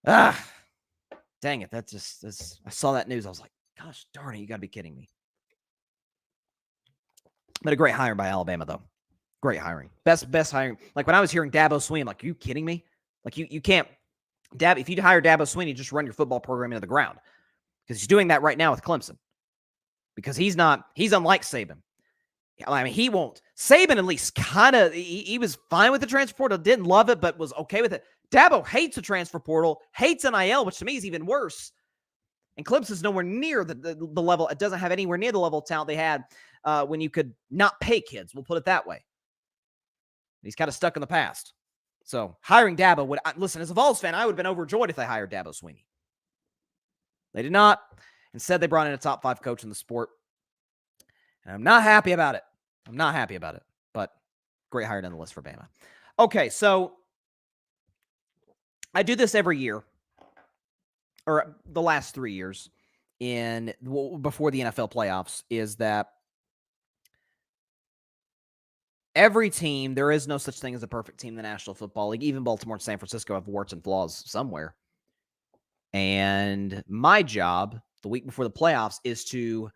Speaker 1: Dang it! I saw that news. I was like, gosh darn it, you got to be kidding me. But a great hiring by Alabama, though. Great hiring. Best hiring. Like when I was hearing Dabo Swinney, I'm like, are you kidding me? Like you can't. If you hire Dabo Swinney, just run your football program into the ground. Because he's doing that right now with Clemson. Because he's unlike Saban. I mean, he won't. Saban at least kind of, he was fine with the transfer portal, didn't love it, but was okay with it. Dabo hates the transfer portal, hates NIL, which to me is even worse. And Clemson's nowhere near the level, it doesn't have anywhere near the level of talent they had when you could not pay kids. We'll put it that way. He's kind of stuck in the past. So hiring Dabo would, listen, as a Vols fan, I would have been overjoyed if they hired Dabo Swinney. They did not. Instead, they brought in a top 5 coach in the sport. And I'm not happy about it. But great hire nonetheless for Bama. Okay, so I do this every year, or the last 3 years, before the NFL playoffs, is that every team, there is no such thing as a perfect team in the National Football League. Even Baltimore and San Francisco have warts and flaws somewhere. And my job the week before the playoffs is to,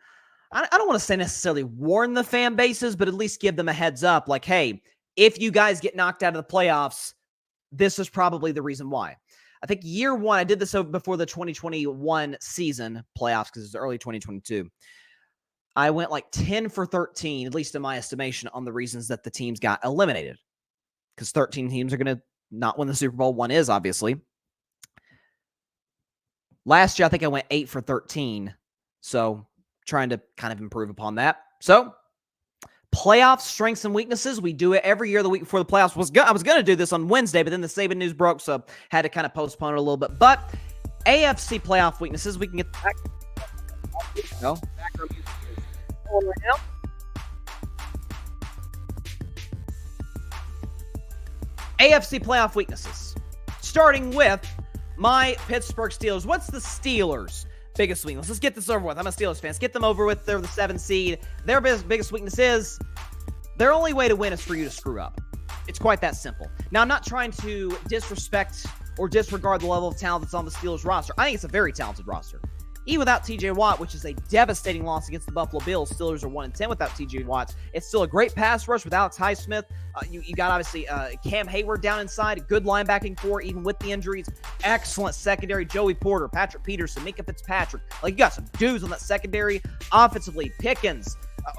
Speaker 1: I don't want to say necessarily warn the fan bases, but at least give them a heads up. Like, hey, if you guys get knocked out of the playoffs, this is probably the reason why. I think year one, I did this before the 2021 season playoffs because it's early 2022. I went like 10 for 13, at least in my estimation, on the reasons that the teams got eliminated. Because 13 teams are going to not win the Super Bowl. One is, obviously. Last year, I think I went 8 for 13. So, trying to kind of improve upon that. So, playoff strengths and weaknesses. We do it every year the week before the playoffs. I was going to do this on Wednesday, but then the Saban news broke, so had to kind of postpone it a little bit. But AFC playoff weaknesses, we can get back. No, background music is on right now. AFC playoff weaknesses. Starting with my Pittsburgh Steelers. What's the Steelers' biggest weakness? Let's get this over with. I'm a Steelers fan. Let's get them over with. They're the 7th seed. Their biggest weakness is their only way to win is for you to screw up. It's quite that simple. Now, I'm not trying to disrespect or disregard the level of talent that's on the Steelers roster. I think it's a very talented roster. Even without TJ Watt, which is a devastating loss against the Buffalo Bills, Steelers are 1-10 without TJ Watt. It's still a great pass rush with Alex Highsmith. You got obviously Cam Hayward down inside, a good linebacking core even with the injuries. Excellent secondary, Joey Porter, Patrick Peterson, Minka Fitzpatrick. Like, you got some dudes on that secondary. Offensively, Pickens,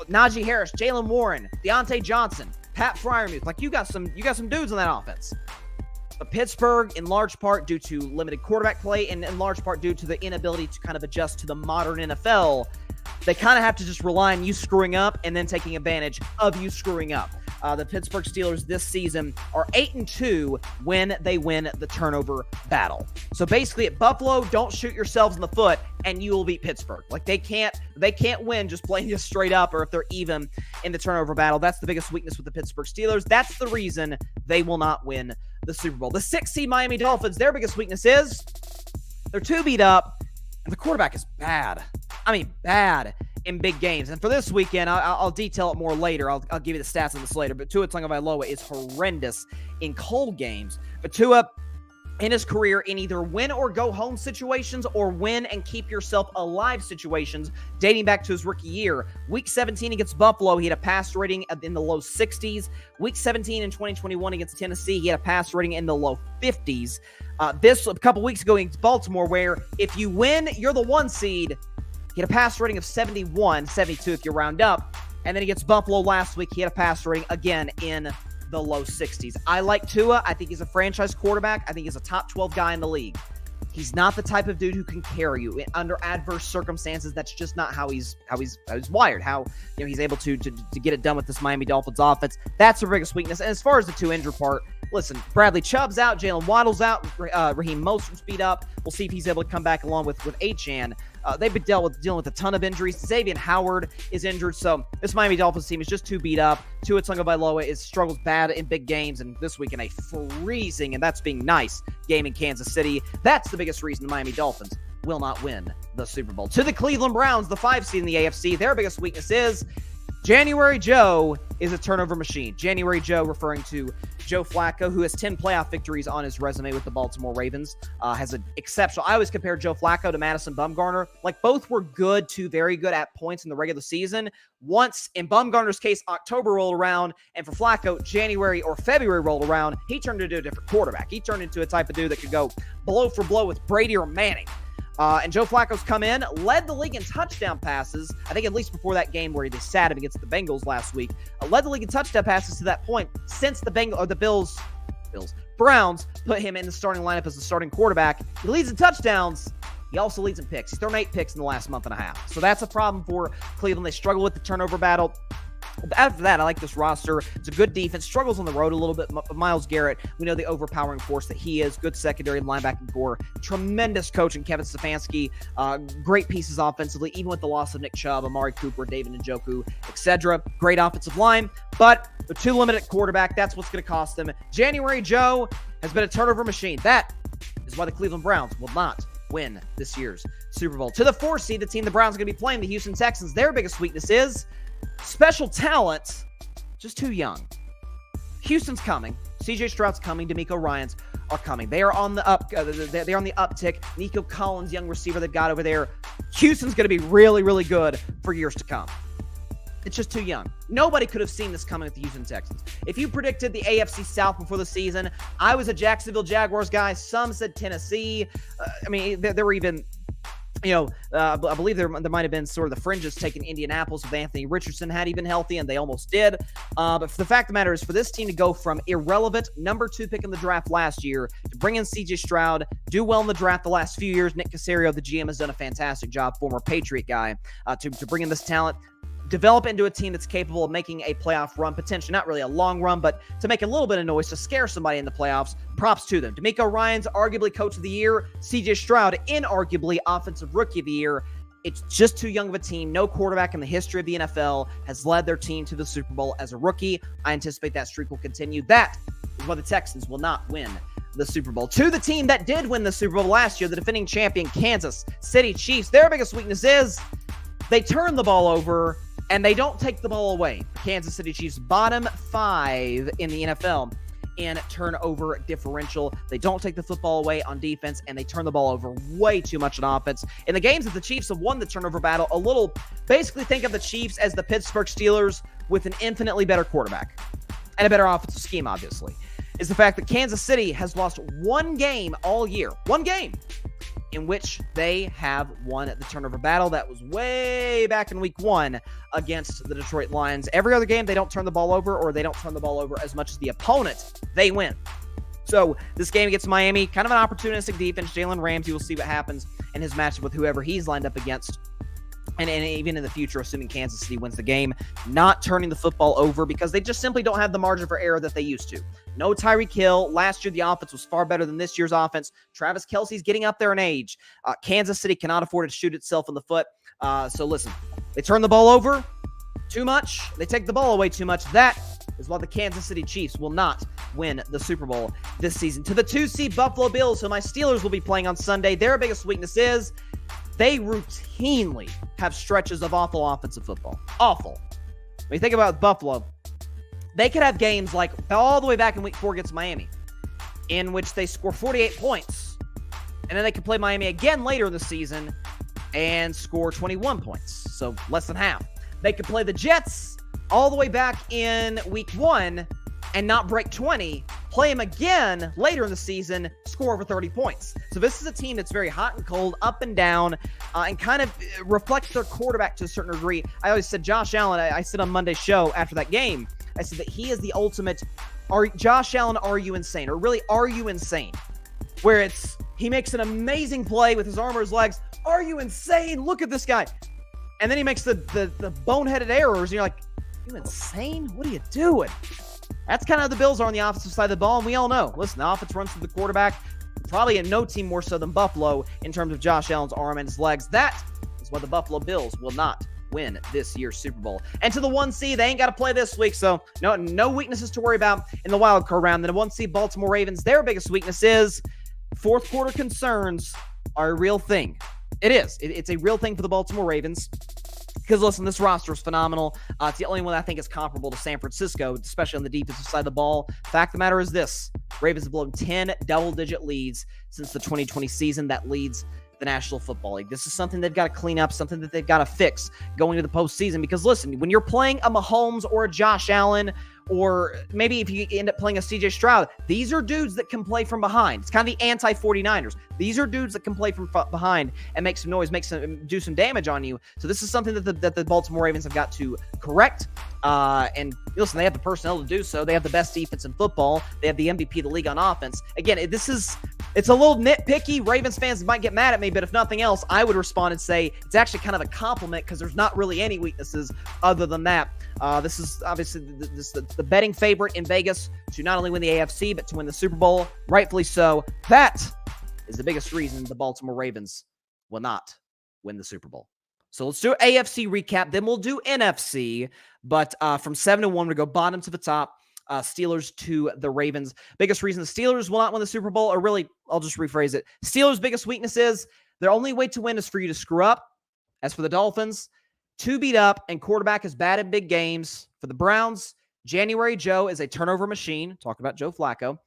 Speaker 1: Najee Harris, Jalen Warren, Deontay Johnson, Pat Freiermuth. Like, you got some dudes on that offense. But Pittsburgh, in large part due to limited quarterback play and in large part due to the inability to kind of adjust to the modern NFL, they kind of have to just rely on you screwing up and then taking advantage of you screwing up. The Pittsburgh Steelers this season are 8-2 when they win the turnover battle. So basically at Buffalo, don't shoot yourselves in the foot and you will beat Pittsburgh. Like they can't win just playing just straight up or if they're even in the turnover battle. That's the biggest weakness with the Pittsburgh Steelers. That's the reason they will not win the Super Bowl. The 6th seed Miami Dolphins, their biggest weakness is they're too beat up and the quarterback is bad. I mean, bad. in big games. And for this weekend, I'll detail it more later. I'll give you the stats on this later. But Tua Tagovailoa is horrendous in cold games. But Tua, in his career, in either win or go home situations or win and keep yourself alive situations, dating back to his rookie year. Week 17 against Buffalo, he had a pass rating in the low 60s. Week 17 in 2021 against Tennessee, he had a pass rating in the low 50s. This a couple weeks ago against Baltimore, where if you win, you're the 1 seed. He had a pass rating of 71, 72 if you round up. And then against Buffalo last week, he had a pass rating again in the low 60s. I like Tua. I think he's a franchise quarterback. I think he's a top 12 guy in the league. He's not the type of dude who can carry you under adverse circumstances. That's just not how he's wired. How he's able to get it done with this Miami Dolphins offense. That's the biggest weakness. And as far as the 2 injured part, listen, Bradley Chubb's out, Jalen Waddle's out, Raheem Mostert's beat up. We'll see if he's able to come back along with Achane. They've been dealing with a ton of injuries. Xavier Howard is injured, so this Miami Dolphins team is just too beat up. Tua Tagovailoa struggles bad in big games, and this week in a freezing, and that's being nice, game in Kansas City. That's the biggest reason the Miami Dolphins will not win the Super Bowl. To the Cleveland Browns, the 5 seed in the AFC, their biggest weakness is January Joe is a turnover machine. January Joe, referring to Joe Flacco, who has 10 playoff victories on his resume with the Baltimore Ravens, has an exceptional. I always compare Joe Flacco to Madison Bumgarner. Like, both were good to very good at points in the regular season. Once, in Bumgarner's case, October rolled around, and for Flacco, January or February rolled around, he turned into a different quarterback. He turned into a type of dude that could go blow for blow with Brady or Manning. And Joe Flacco's come in, led the league in touchdown passes. I think at least before that game where they sat him against the Bengals last week, led the league in touchdown passes to that point since the Browns put him in the starting lineup as the starting quarterback. He leads in touchdowns. He also leads in picks. He's thrown 8 picks in the last month and a half. So that's a problem for Cleveland. They struggle with the turnover battle. After that, I like this roster. It's a good defense. Struggles on the road a little bit. Myles Garrett, we know the overpowering force that he is. Good secondary and linebacking core. Tremendous coaching, Kevin Stefanski. Great pieces offensively, even with the loss of Nick Chubb, Amari Cooper, David Njoku, etc. Great offensive line, but they're too limited at quarterback. That's what's going to cost them. January Joe has been a turnover machine. That is why the Cleveland Browns will not win this year's Super Bowl. To the 4 seed, the team the Browns are going to be playing, the Houston Texans. Their biggest weakness is special talent, just too young. Houston's coming. CJ Stroud's coming. DeMeco Ryans are coming. They are on the they're on the uptick. Nico Collins, young receiver they've got over there. Houston's going to be really, really good for years to come. It's just too young. Nobody could have seen this coming with the Houston Texans. If you predicted the AFC South before the season, I was a Jacksonville Jaguars guy. Some said Tennessee. There were even... I believe there might have been sort of the fringes taking Indianapolis with Anthony Richardson had he been healthy, and they almost did. But the fact of the matter is, for this team to go from irrelevant number 2 pick in the draft last year to bring in CJ Stroud, do well in the draft the last few years, Nick Caserio, the GM, has done a fantastic job, former Patriot guy, to bring in this talent. Develop into a team that's capable of making a playoff run, potentially not really a long run, but to make a little bit of noise, to scare somebody in the playoffs. Props to them. DeMeco Ryans, arguably Coach of the Year. CJ Stroud, inarguably Offensive Rookie of the Year. It's just too young of a team. No quarterback in the history of the NFL has led their team to the Super Bowl as a rookie. I anticipate that streak will continue. That is why the Texans will not win the Super Bowl. To the team that did win the Super Bowl last year, the defending champion Kansas City Chiefs. Their biggest weakness is they turn the ball over and they don't take the ball away. The Kansas City Chiefs, bottom 5 in the NFL in turnover differential. They don't take the football away on defense, and they turn the ball over way too much on offense. In the games that the Chiefs have won the turnover battle, basically think of the Chiefs as the Pittsburgh Steelers with an infinitely better quarterback and a better offensive scheme, obviously, is the fact that Kansas City has lost 1 game all year. 1 game in which they have won the turnover battle. That was way back in week 1 against the Detroit Lions. Every other game, they don't turn the ball over, or they don't turn the ball over as much as the opponent. They win. So this game against Miami, kind of an opportunistic defense. Jalen Ramsey, we'll see what happens in his matchup with whoever he's lined up against. And even in the future, assuming Kansas City wins the game, not turning the football over because they just simply don't have the margin for error that they used to. No Tyreek Hill. Last year, the offense was far better than this year's offense. Travis Kelce's getting up there in age. Kansas City cannot afford to shoot itself in the foot. So listen, they turn the ball over too much. They take the ball away too much. That is why the Kansas City Chiefs will not win the Super Bowl this season. To the 2 seed Buffalo Bills, who my Steelers will be playing on Sunday, their biggest weakness is they routinely have stretches of awful offensive football. Awful. When you think about Buffalo, they could have games like all the way back in week 4 against Miami, in which they score 48 points. And then they could play Miami again later in the season and score 21 points. So less than half. They could play the Jets all the way back in week 1 and not break 20, play them again later in the season, score over 30 points. So this is a team that's very hot and cold, up and down, and kind of reflects their quarterback to a certain degree. I always said Josh Allen, I said on Monday's show after that game, I said that he is the ultimate, Josh Allen, are you insane? Or really, are you insane? Where he makes an amazing play with his arm or his legs. Are you insane? Look at this guy. And then he makes the boneheaded errors, and you're like, you insane? What are you doing? That's kind of how the Bills are on the offensive side of the ball, and we all know. Listen, the offense runs through the quarterback. Probably in no team more so than Buffalo in terms of Josh Allen's arm and his legs. That is why the Buffalo Bills will not win this year's Super Bowl. And to the 1 seed, they ain't got to play this week, so no weaknesses to worry about in the wild card round. The 1 seed Baltimore Ravens, their biggest weakness is fourth quarter concerns are a real thing. It is. It's a real thing for the Baltimore Ravens. Because, listen, this roster is phenomenal. It's the only one I think is comparable to San Francisco, especially on the defensive side of the ball. Fact of the matter is this. Ravens have blown 10 double-digit leads since the 2020 season. That leads the National Football League. This is something they've got to clean up, something that they've got to fix going into the postseason. Because, listen, when you're playing a Mahomes or a Josh Allen, or maybe if you end up playing a CJ Stroud, these are dudes that can play from behind. It's kind of the anti-49ers. These are dudes that can play from behind and make some noise, do some damage on you. So this is something that the Baltimore Ravens have got to correct. And listen, they have the personnel to do so. They have the best defense in football. They have the MVP of the league on offense. Again, it's a little nitpicky. Ravens fans might get mad at me, but if nothing else, I would respond and say it's actually kind of a compliment because there's not really any weaknesses other than that. This is obviously the betting favorite in Vegas to not only win the AFC, but to win the Super Bowl. Rightfully so. That is the biggest reason the Baltimore Ravens will not win the Super Bowl. So let's do AFC recap. Then we'll do NFC. But from 7-1, we go bottom to the top. Steelers to the Ravens. Biggest reason the Steelers will not win the Super Bowl, or really, I'll just rephrase it. Steelers' biggest weakness is their only way to win is for you to screw up. As for the Dolphins, 2 beat up, and quarterback is bad in big games. For the Browns, January Joe is a turnover machine. Talk about Joe Flacco.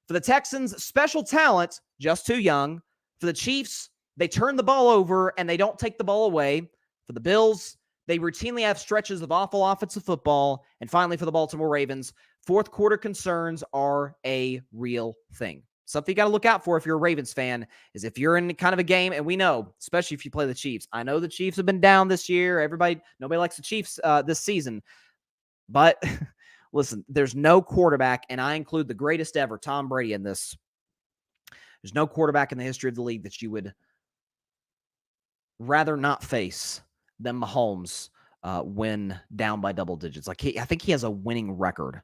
Speaker 1: For the Texans, special talent, just too young. For the Chiefs, they turn the ball over and they don't take the ball away. For the Bills, they routinely have stretches of awful offensive football. And finally, for the Baltimore Ravens, fourth quarter concerns are a real thing. Something you got to look out for if you're a Ravens fan is if you're in kind of a game, and we know, especially if you play the Chiefs. I know the Chiefs have been down this year. Nobody likes the Chiefs this season. But listen, there's no quarterback, and I include the greatest ever, Tom Brady, in this. There's no quarterback in the history of the league that you would rather not face than Mahomes when down by double digits. I think he has a winning record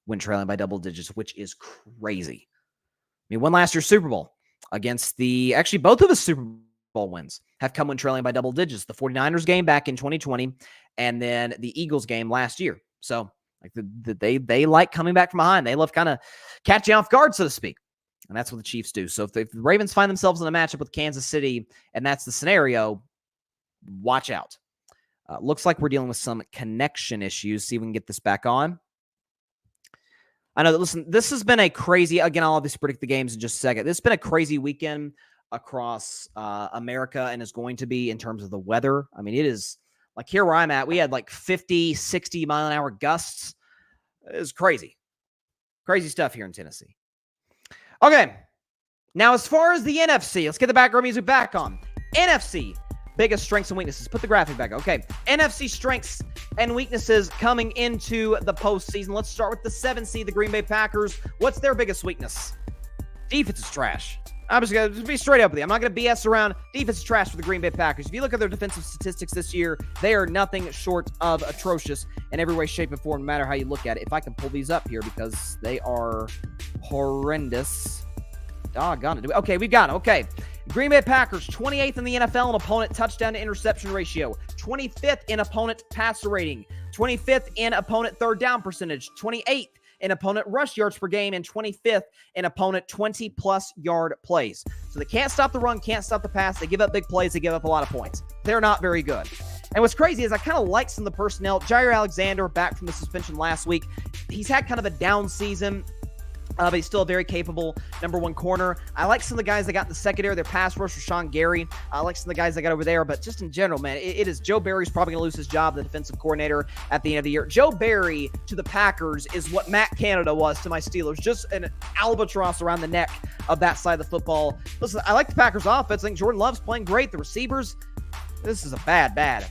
Speaker 1: when trailing by double digits, which is crazy. I mean, won last year's Super Bowl against actually both of his Super Bowl wins have come when trailing by double digits. The 49ers game back in 2020 and then the Eagles game last year. So they like coming back from behind. They love kind of catching off guard, so to speak. And that's what the Chiefs do. So if the Ravens find themselves in a matchup with Kansas City and that's the scenario, watch out. Looks like we're dealing with some connection issues. See if we can get this back on. I know that, listen, this has been a crazy, again, I'll obviously predict the games in just a second. This has been a crazy weekend across America and is going to be in terms of the weather. I mean, it is like here where I'm at, we had like 50, 60 mile an hour gusts. It was crazy. Crazy stuff here in Tennessee. Okay. Now, as far as the NFC, let's get the background music back on. NFC, biggest strengths and weaknesses. Put the graphic back. Okay. NFC strengths and weaknesses coming into the postseason. Let's start with the 7 seed, the Green Bay Packers. What's their biggest weakness? Defense is trash. I'm just going to be straight up with you. I'm not going to BS around. Defense is trash for the Green Bay Packers. If you look at their defensive statistics this year, they are nothing short of atrocious in every way, shape, and form, no matter how you look at it. If I can pull these up here because they are horrendous. Doggone it. Okay, we've got them. Okay. Green Bay Packers, 28th in the NFL in opponent touchdown to interception ratio, 25th in opponent passer rating, 25th in opponent third down percentage, 28th in opponent rush yards per game and 25th in opponent 20-plus yard plays. So they can't stop the run, can't stop the pass. They give up big plays. They give up a lot of points. They're not very good. And what's crazy is I kind of like some of the personnel. Jair Alexander, back from the suspension last week. He's had kind of a down season. But he's still a very capable number one corner. I like some of the guys they got in the secondary. Their pass rush, Rashawn Gary. I like some of the guys they got over there. But just in general, man, it is Joe Barry's probably going to lose his job, the defensive coordinator, at the end of the year. Joe Barry to the Packers is what Matt Canada was to my Steelers. Just an albatross around the neck of that side of the football. Listen, I like the Packers offense. I think Jordan Love's playing great. The receivers, this is a bad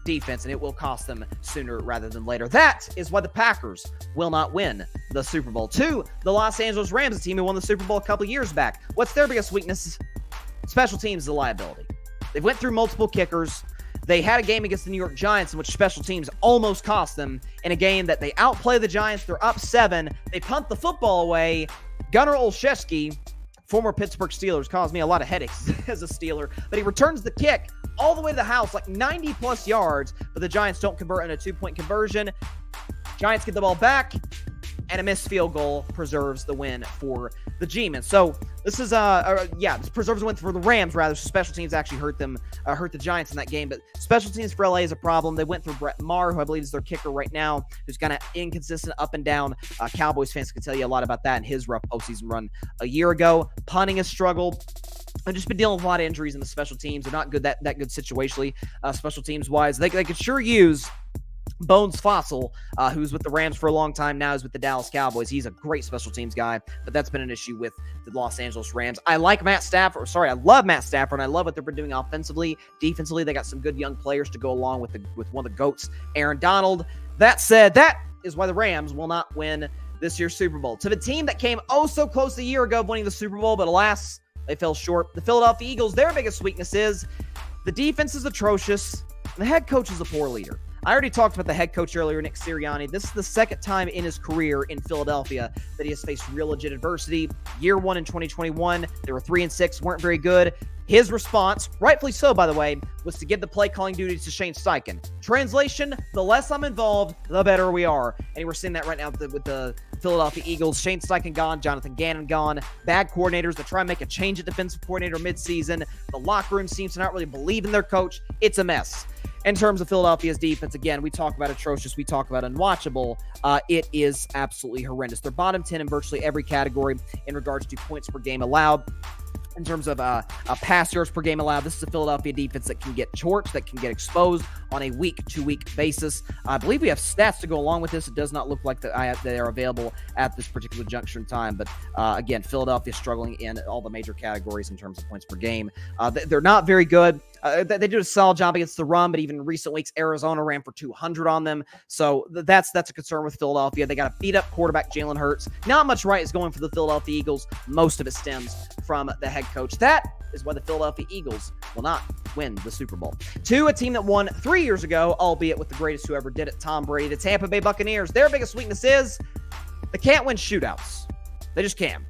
Speaker 1: defense, and it will cost them sooner rather than later. That is why the Packers will not win the Super Bowl. 2, the Los Angeles Rams, a team who won the Super Bowl a couple years back. What's their biggest weakness? Special teams is a liability. They went through multiple kickers. They had a game against the New York Giants in which special teams almost cost them in a game that they outplay the Giants. They're up 7. They punt the football away. Gunnar Olszewski, former Pittsburgh Steelers, caused me a lot of headaches as a Steeler, but he returns the kick all the way to the house, like 90-plus yards, but the Giants don't convert in a 2-point conversion. Giants get the ball back, and a missed field goal preserves the win for the G-Men. So this is, this preserves the win for the Rams, rather. So special teams actually hurt the Giants in that game, but special teams for LA is a problem. They went through Brett Maher, who I believe is their kicker right now, who's kind of inconsistent up and down. Cowboys fans can tell you a lot about that in his rough postseason run a year ago. Punting has struggled. I've just been dealing with a lot of injuries in the special teams. They're not good that good situationally, special teams wise. They could sure use Bones Fossil, who's with the Rams for a long time now, is with the Dallas Cowboys. He's a great special teams guy, but that's been an issue with the Los Angeles Rams. I love Matt Stafford, and I love what they've been doing offensively. Defensively, they got some good young players to go along with one of the GOATs, Aaron Donald. That said, that is why the Rams will not win this year's Super Bowl. To the team that came so close a year ago of winning the Super Bowl, but alas, they fell short. The Philadelphia Eagles, their biggest weakness is the defense is atrocious, and the head coach is a poor leader. I already talked about the head coach earlier, Nick Sirianni. This is the second time in his career in Philadelphia that he has faced real legit adversity. Year 1 in 2021, they were 3-6, weren't very good. His response, rightfully so, by the way, was to give the play calling duties to Shane Steichen. Translation, the less I'm involved, the better we are. And we're seeing that right now with the Philadelphia Eagles. Shane Steichen gone, Jonathan Gannon gone. Bad coordinators that try and make a change at defensive coordinator midseason. The locker room seems to not really believe in their coach. It's a mess. In terms of Philadelphia's defense, again, we talk about atrocious, we talk about unwatchable. It is absolutely horrendous. They're bottom 10 in virtually every category in regards to points per game allowed. In terms of pass yards per game allowed, this is a Philadelphia defense that can get torched, that can get exposed on a week-to-week basis. I believe we have stats to go along with this. It does not look like they are available at this particular juncture in time. But again, Philadelphia struggling in all the major categories in terms of points per game. They're not very good. They did a solid job against the run, but even in recent weeks, Arizona ran for 200 on them. So that's a concern with Philadelphia. They got a beat-up quarterback, Jalen Hurts. Not much right is going for the Philadelphia Eagles. Most of it stems from the head coach. That is why the Philadelphia Eagles will not win the Super Bowl. 2, a team that won 3 years ago, albeit with the greatest who ever did it, Tom Brady. The Tampa Bay Buccaneers, their biggest weakness is they can't win shootouts. They just can't.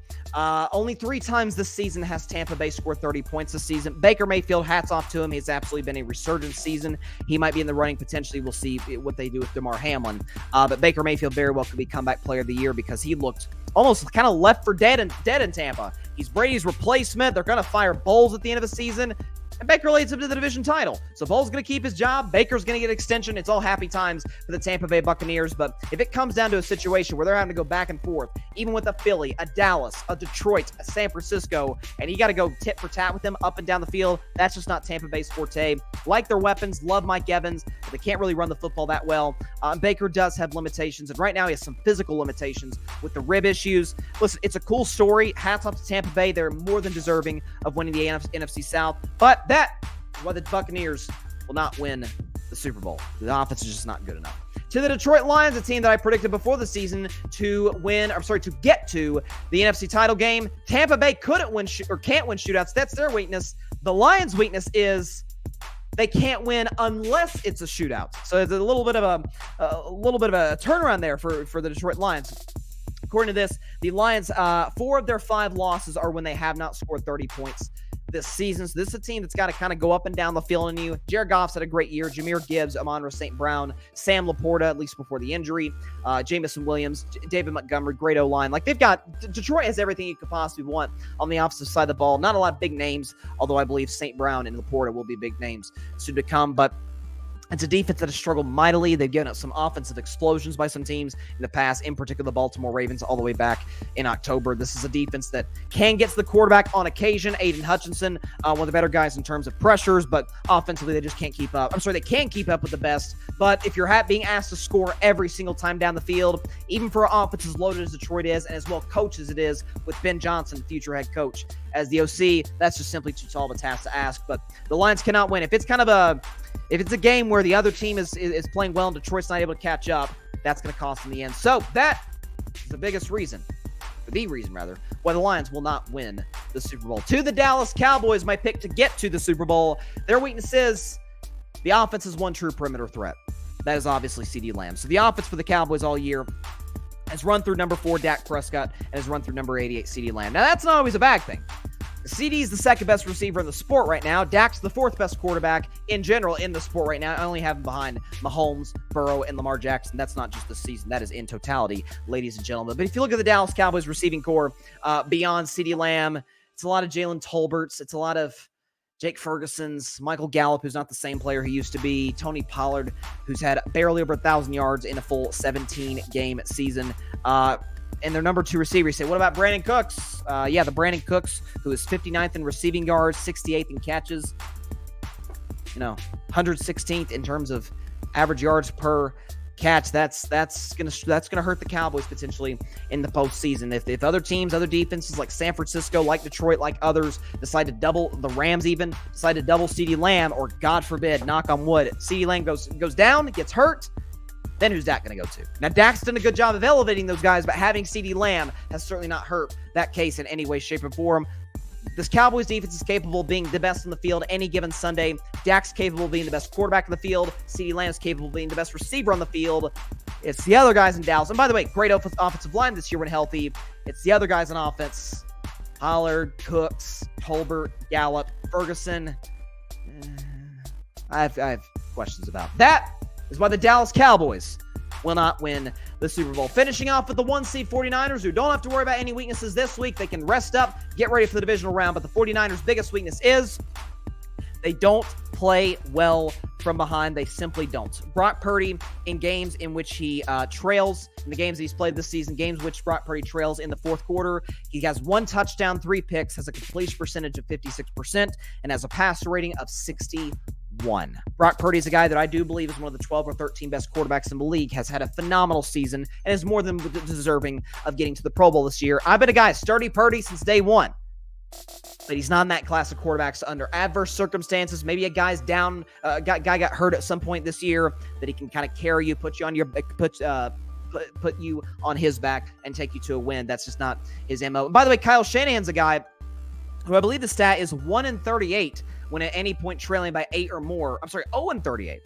Speaker 1: Only 3 times this season has Tampa Bay scored 30 points this season. Baker Mayfield, hats off to him. He's absolutely been a resurgent season. He might be in the running potentially. We'll see what they do with DeMar Hamlin. But Baker Mayfield very well could be comeback player of the year because he looked almost kind of left for dead in Tampa. He's Brady's replacement. They're going to fire Bowles at the end of the season. And Baker leads him to the division title. So Bowles going to keep his job. Baker's going to get an extension. It's all happy times for the Tampa Bay Buccaneers. But if it comes down to a situation where they're having to go back and forth, even with a Philly, a Dallas, a Detroit, a San Francisco, and you got to go tit for tat with them up and down the field, that's just not Tampa Bay's forte. Like their weapons, love Mike Evans, but they can't really run the football that well. Baker does have limitations, and right now he has some physical limitations with the rib issues. Listen, it's a cool story. Hats off to Tampa Bay. They're more than deserving of winning the NFC South. But that is why the Buccaneers will not win the Super Bowl. The offense is just not good enough. To the Detroit Lions, a team that I predicted before the season to get to the NFC title game. Tampa Bay can't win shootouts. That's their weakness. The Lions' weakness is they can't win unless it's a shootout. So it's a little bit of a turnaround there for the Detroit Lions. According to this, the Lions, 4 of their 5 losses are when they have not scored 30 points. this season. So this is a team that's got to kind of go up and down the field on you. Jared Goff's had a great year. Jahmyr Gibbs, Amon-Ra St. Brown, Sam Laporta, at least before the injury, Jamison Williams, David Montgomery, great O-line. Like, they've got, Detroit has everything you could possibly want on the offensive side of the ball. Not a lot of big names, although I believe St. Brown and Laporta will be big names soon to come, but it's a defense that has struggled mightily. They've given up some offensive explosions by some teams in the past, in particular the Baltimore Ravens all the way back in October. This is a defense that can get to the quarterback on occasion. Aiden Hutchinson, one of the better guys in terms of pressures, but offensively they just can't keep up. They can keep up with the best, but if you're being asked to score every single time down the field, even for an offense as loaded as Detroit is and as well coached as it is with Ben Johnson, future head coach, as the OC, that's just simply too tall of a task to ask. But the Lions cannot win. If it's a game where the other team is playing well and Detroit's not able to catch up, that's going to cost in the end. So that is the reason why the Lions will not win the Super Bowl. To the Dallas Cowboys, my pick to get to the Super Bowl. Their weakness is the offense is one true perimeter threat. That is obviously CeeDee Lamb. So the offense for the Cowboys all year has run through number 4, Dak Prescott, and has run through number 88, CeeDee Lamb. Now, that's not always a bad thing. CeeDee is the second best receiver in the sport right now. Dak's the fourth best quarterback in general in the sport right now. I only have him behind Mahomes, Burrow, and Lamar Jackson. That's not just this season. That is in totality, ladies and gentlemen. But if you look at the Dallas Cowboys receiving core, beyond CeeDee Lamb, it's a lot of Jalen Tolberts. It's a lot of Jake Ferguson's, Michael Gallup, who's not the same player he used to be, Tony Pollard, who's had barely over 1,000 yards in a full 17-game season. And their number 2 receiver, you say, what about Brandon Cooks? The Brandon Cooks, who is 59th in receiving yards, 68th in catches, 116th in terms of average yards per catch. That's gonna hurt the Cowboys potentially in the postseason. If other teams, other defenses like San Francisco, like Detroit, like others decide to double the Rams, even decide to double CeeDee Lamb, or God forbid, knock on wood, CeeDee Lamb goes down, gets hurt, then who's Dak going to go to? Now, Dak's done a good job of elevating those guys, but having CeeDee Lamb has certainly not hurt that case in any way, shape, or form. This Cowboys defense is capable of being the best in the field any given Sunday. Dak's capable of being the best quarterback in the field. CeeDee Lamb's capable of being the best receiver on the field. It's the other guys in Dallas. And by the way, great offensive line this year when healthy. It's the other guys on offense. Pollard, Cooks, Tolbert, Gallup, Ferguson. I have questions about that. Is why the Dallas Cowboys will not win the Super Bowl. Finishing off with the 1 seed 49ers, who don't have to worry about any weaknesses this week. They can rest up, get ready for the divisional round. But the 49ers' biggest weakness is they don't play well from behind. They simply don't. Brock Purdy, in games in which he trails, in the games that he's played this season, games which Brock Purdy trails in the fourth quarter, he has 1 touchdown, 3 picks, has a completion percentage of 56%, and has a passer rating of 61. Brock Purdy is a guy that I do believe is one of the 12 or 13 best quarterbacks in the league, has had a phenomenal season, and is more than deserving of getting to the Pro Bowl this year. I've been a guy sturdy Purdy since day one, but he's not in that class of quarterbacks under adverse circumstances. Maybe a guy's down, guy got hurt at some point this year, that he can kind of carry you, put you on your put you on his back and take you to a win. That's just not his MO. And by the way, Kyle Shanahan's a guy who I believe the stat is 1-38 when at any point trailing by 8 or more. 0-38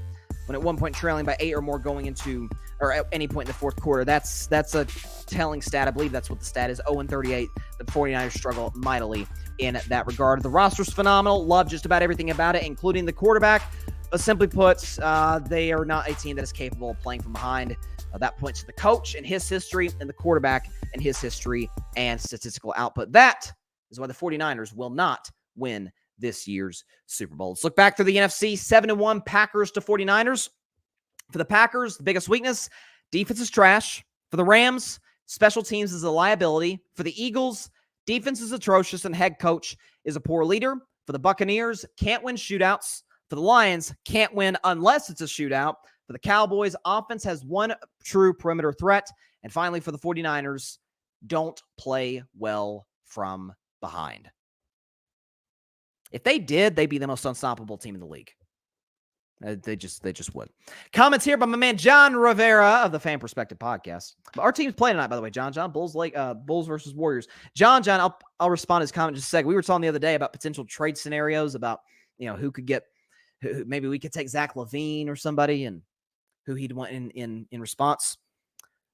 Speaker 1: when at one point trailing by 8 or more going into, or at any point in the fourth quarter. That's a telling stat. I believe that's what the stat is. 0-38. The 49ers struggle mightily in that regard. The roster's phenomenal. Love just about everything about it, including the quarterback. But simply put, they are not a team that is capable of playing from behind. That points to the coach and his history, and the quarterback and his history and statistical output. That is why the 49ers will not win this year's Super Bowl. Let's look back through the NFC. 7-1 Packers to 49ers. For the Packers, the biggest weakness, defense is trash. For the Rams, special teams is a liability. For the Eagles, defense is atrocious and head coach is a poor leader. For the Buccaneers, can't win shootouts. For the Lions, can't win unless it's a shootout. For the Cowboys, offense has 1 true perimeter threat. And finally, for the 49ers, don't play well from behind. If they did, they'd be the most unstoppable team in the league. They just would. Comments here by my man John Rivera of the Fan Perspective podcast. Our team's playing tonight, by the way. John, Bulls versus Warriors. John, I'll respond to his comment in just a second. We were talking the other day about potential trade scenarios, about who could get, maybe we could take Zach LaVine or somebody, and who he'd want in response.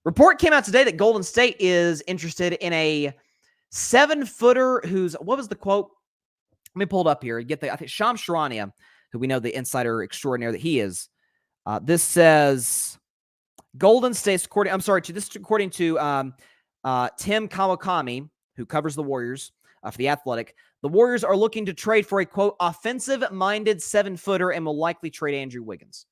Speaker 1: Report came out today that Golden State is interested in a 7-footer who's, what was the quote? Let me pull it up here and get I think Shams Charania, who we know the insider extraordinaire that he is. This says Golden State's according to Tim Kawakami, who covers the Warriors for The Athletic. The Warriors are looking to trade for a, quote, offensive-minded 7-footer and will likely trade Andrew Wiggins.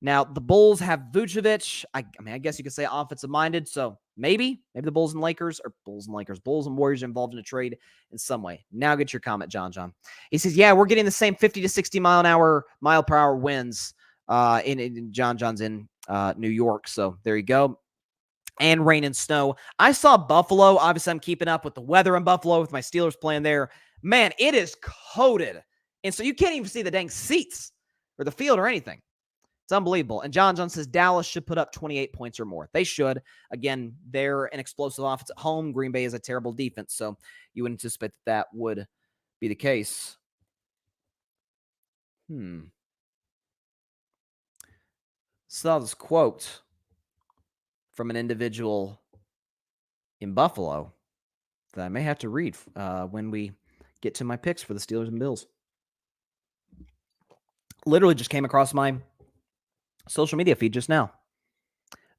Speaker 1: Now, the Bulls have Vucevic. I guess you could say offensive-minded, so maybe the Bulls and Warriors are involved in a trade in some way. Now get your comment, John. He says, yeah, we're getting the same 50 to 60 mile per hour winds in John's in New York, so there you go. And rain and snow. I saw Buffalo. Obviously, I'm keeping up with the weather in Buffalo with my Steelers playing there. Man, it is coated. And so you can't even see the dang seats or the field or anything. It's unbelievable. And John says Dallas should put up 28 points or more. They should. Again, they're an explosive offense at home. Green Bay is a terrible defense. So you would anticipate that would be the case. Saw this quote from an individual in Buffalo that I may have to read when we get to my picks for the Steelers and Bills. Literally just came across my social media feed just now.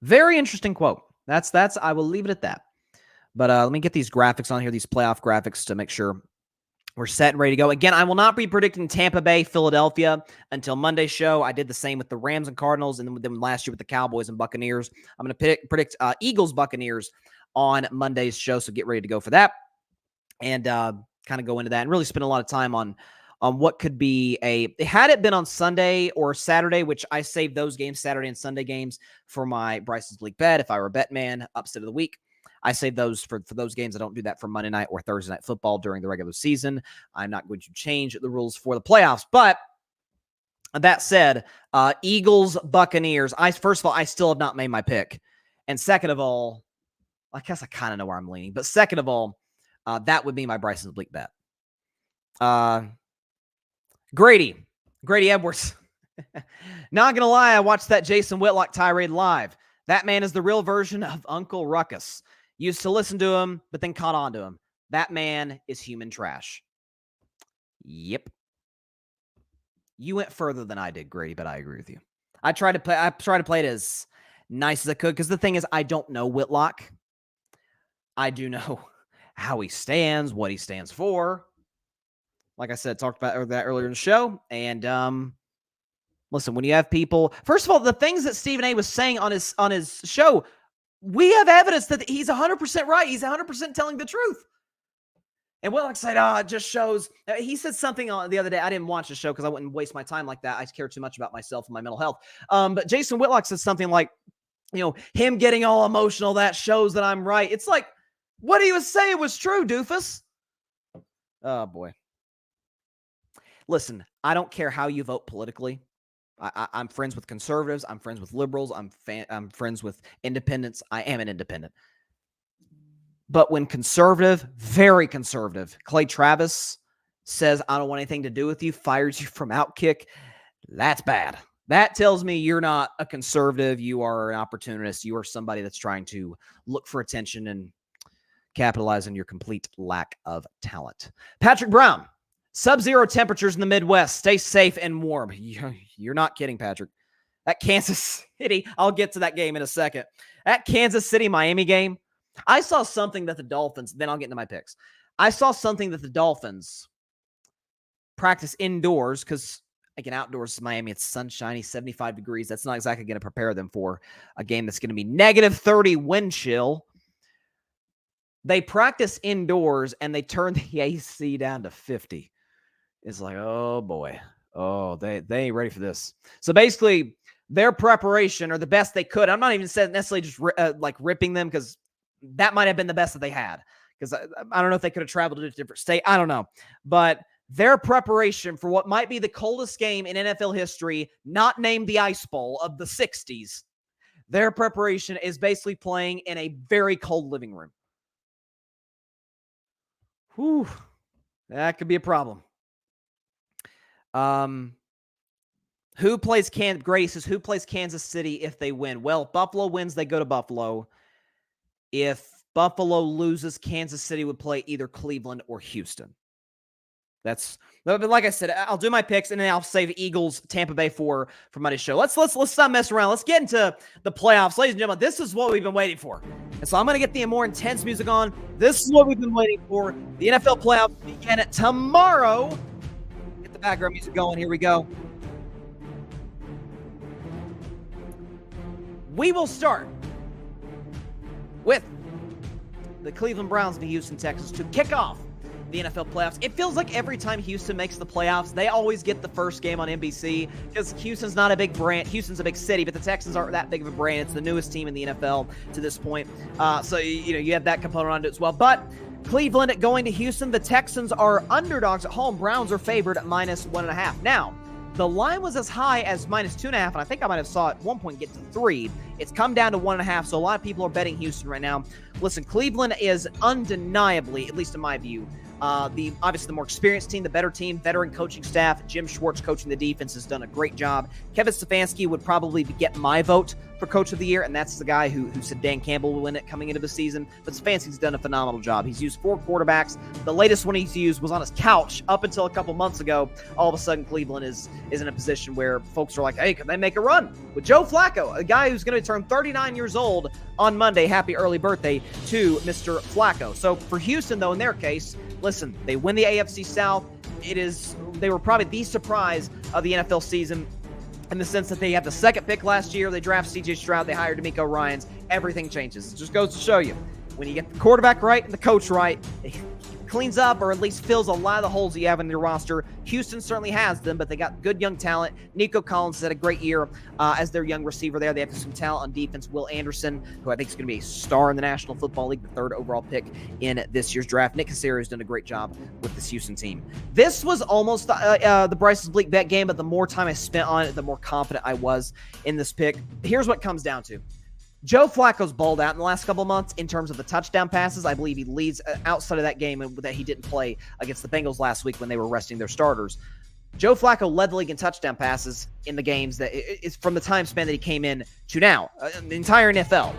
Speaker 1: Very interesting quote. That's I will leave it at that. But let me get these graphics on here, these playoff graphics, to make sure we're set and ready to go. Again, I will not be predicting Tampa Bay, Philadelphia until Monday's show. I did the same with the Rams and Cardinals, and then last year with the Cowboys and Buccaneers. I'm going to predict Eagles, Buccaneers on Monday's show, so get ready to go for that. And kind of go into that and really spend a lot of time on what could be had it been on Sunday or Saturday, which I saved those games, Saturday and Sunday games, for my Bryson's Bleak bet. If I were a Bettin Man, upset of the week, I save those for those games. I don't do that for Monday night or Thursday night football during the regular season. I'm not going to change the rules for the playoffs. But that said, Eagles, Buccaneers, first of all, I still have not made my pick. And second of all, I guess I kind of know where I'm leaning. But second of all, that would be my Bryson's Bleak bet. Grady Edwards. Not going to lie, I watched that Jason Whitlock tirade live. That man is the real version of Uncle Ruckus. Used to listen to him, but then caught on to him. That man is human trash. Yep. You went further than I did, Grady, but I agree with you. I try to play it as nice as I could, because the thing is, I don't know Whitlock. I do know how he stands, what he stands for. Like I said, talked about that earlier in the show. And listen, when you have people, first of all, the things that Stephen A was saying on his show, we have evidence that he's 100% right. He's 100% telling the truth. And Whitlock said, it just shows. He said something the other day. I didn't watch the show because I wouldn't waste my time like that. I care too much about myself and my mental health. But Jason Whitlock said something like, him getting all emotional, that shows that I'm right. It's like, what he was saying was true, doofus. Oh, boy. Listen, I don't care how you vote politically. I'm friends with conservatives. I'm friends with liberals. I'm friends with independents. I am an independent. But when conservative, very conservative, Clay Travis says, I don't want anything to do with you, fires you from Outkick, that's bad. That tells me you're not a conservative. You are an opportunist. You are somebody that's trying to look for attention and capitalize on your complete lack of talent. Patrick Brown. Sub-zero temperatures in the Midwest. Stay safe and warm. You're not kidding, Patrick. That Kansas City, I'll get to that game in a second. That Kansas City-Miami game, I saw something that the Dolphins, then I'll get into my picks. I saw something that the Dolphins practice indoors because, again, outdoors in Miami, it's sunshiny, 75 degrees. That's not exactly going to prepare them for a game that's going to be negative 30 wind chill. They practice indoors, and they turn the AC down to 50. It's like, oh, boy. Oh, they ain't ready for this. So basically, their preparation, or the best they could, I'm not even saying necessarily just ripping them, because that might have been the best that they had. Because I don't know if they could have traveled to a different state. I don't know. But their preparation for what might be the coldest game in NFL history, not named the Ice Bowl, of the 60s, their preparation is basically playing in a very cold living room. Whew. That could be a problem. Who plays Grady says, who plays Kansas City if they win? Well, if Buffalo wins, they go to Buffalo. If Buffalo loses, Kansas City would play either Cleveland or Houston. But like I said, I'll do my picks and then I'll save Eagles, Tampa Bay for Monday's show. Let's stop messing around. Let's get into the playoffs, ladies and gentlemen. This is what we've been waiting for, and so I'm going to get the more intense music on. This is what we've been waiting for. The NFL playoffs begin tomorrow. Get the background music going. Here we go. We will start with the Cleveland Browns v. Houston Texans to kick off the NFL playoffs. It feels like every time Houston makes the playoffs, they always get the first game on NBC because Houston's not a big brand. Houston's a big city, but the Texans aren't that big of a brand. It's the newest team in the NFL to this point. So, you have that component on it as well. But Cleveland going to Houston, the Texans are underdogs at home. Browns are favored at -1.5. Now, the line was as high as -2.5, and I think I might have saw it at one point get to 3. It's come down to 1.5, so a lot of people are betting Houston right now. Listen, Cleveland is undeniably, at least in my view, obviously the more experienced team, the better team, veteran coaching staff. Jim Schwartz coaching the defense has done a great job. Kevin Stefanski would probably get my vote for Coach of the Year, and that's the guy who said Dan Campbell will win it coming into the season. But Stefanski's done a phenomenal job. He's used 4 quarterbacks. The latest one he's used was on his couch up until a couple months ago. All of a sudden, Cleveland is in a position where folks are like, hey, can they make a run? With Joe Flacco, a guy who's going to turn 39 years old on Monday. Happy early birthday to Mr. Flacco. So for Houston, though, in their case, listen, they win the AFC South. They were probably the surprise of the NFL season in the sense that they had the second pick last year. They draft C.J. Stroud. They hired DeMeco Ryans. Everything changes. It just goes to show you. When you get the quarterback right and the coach right, it cleans up or at least fills a lot of the holes you have in your roster. Houston certainly has them, but they got good young talent. Nico Collins had a great year as their young receiver there. They have some talent on defense. Will Anderson, who I think is going to be a star in the National Football League, the 3rd overall pick in this year's draft. Nick Saban has done a great job with this Houston team. This was almost the Bryson Bleak bet game, but the more time I spent on it, the more confident I was in this pick. Here's what it comes down to. Joe Flacco's balled out in the last couple of months in terms of the touchdown passes. I believe he leads outside of that game that he didn't play against the Bengals last week when they were resting their starters. Joe Flacco led the league in touchdown passes in the games that is from the time span that he came in to now, the entire NFL.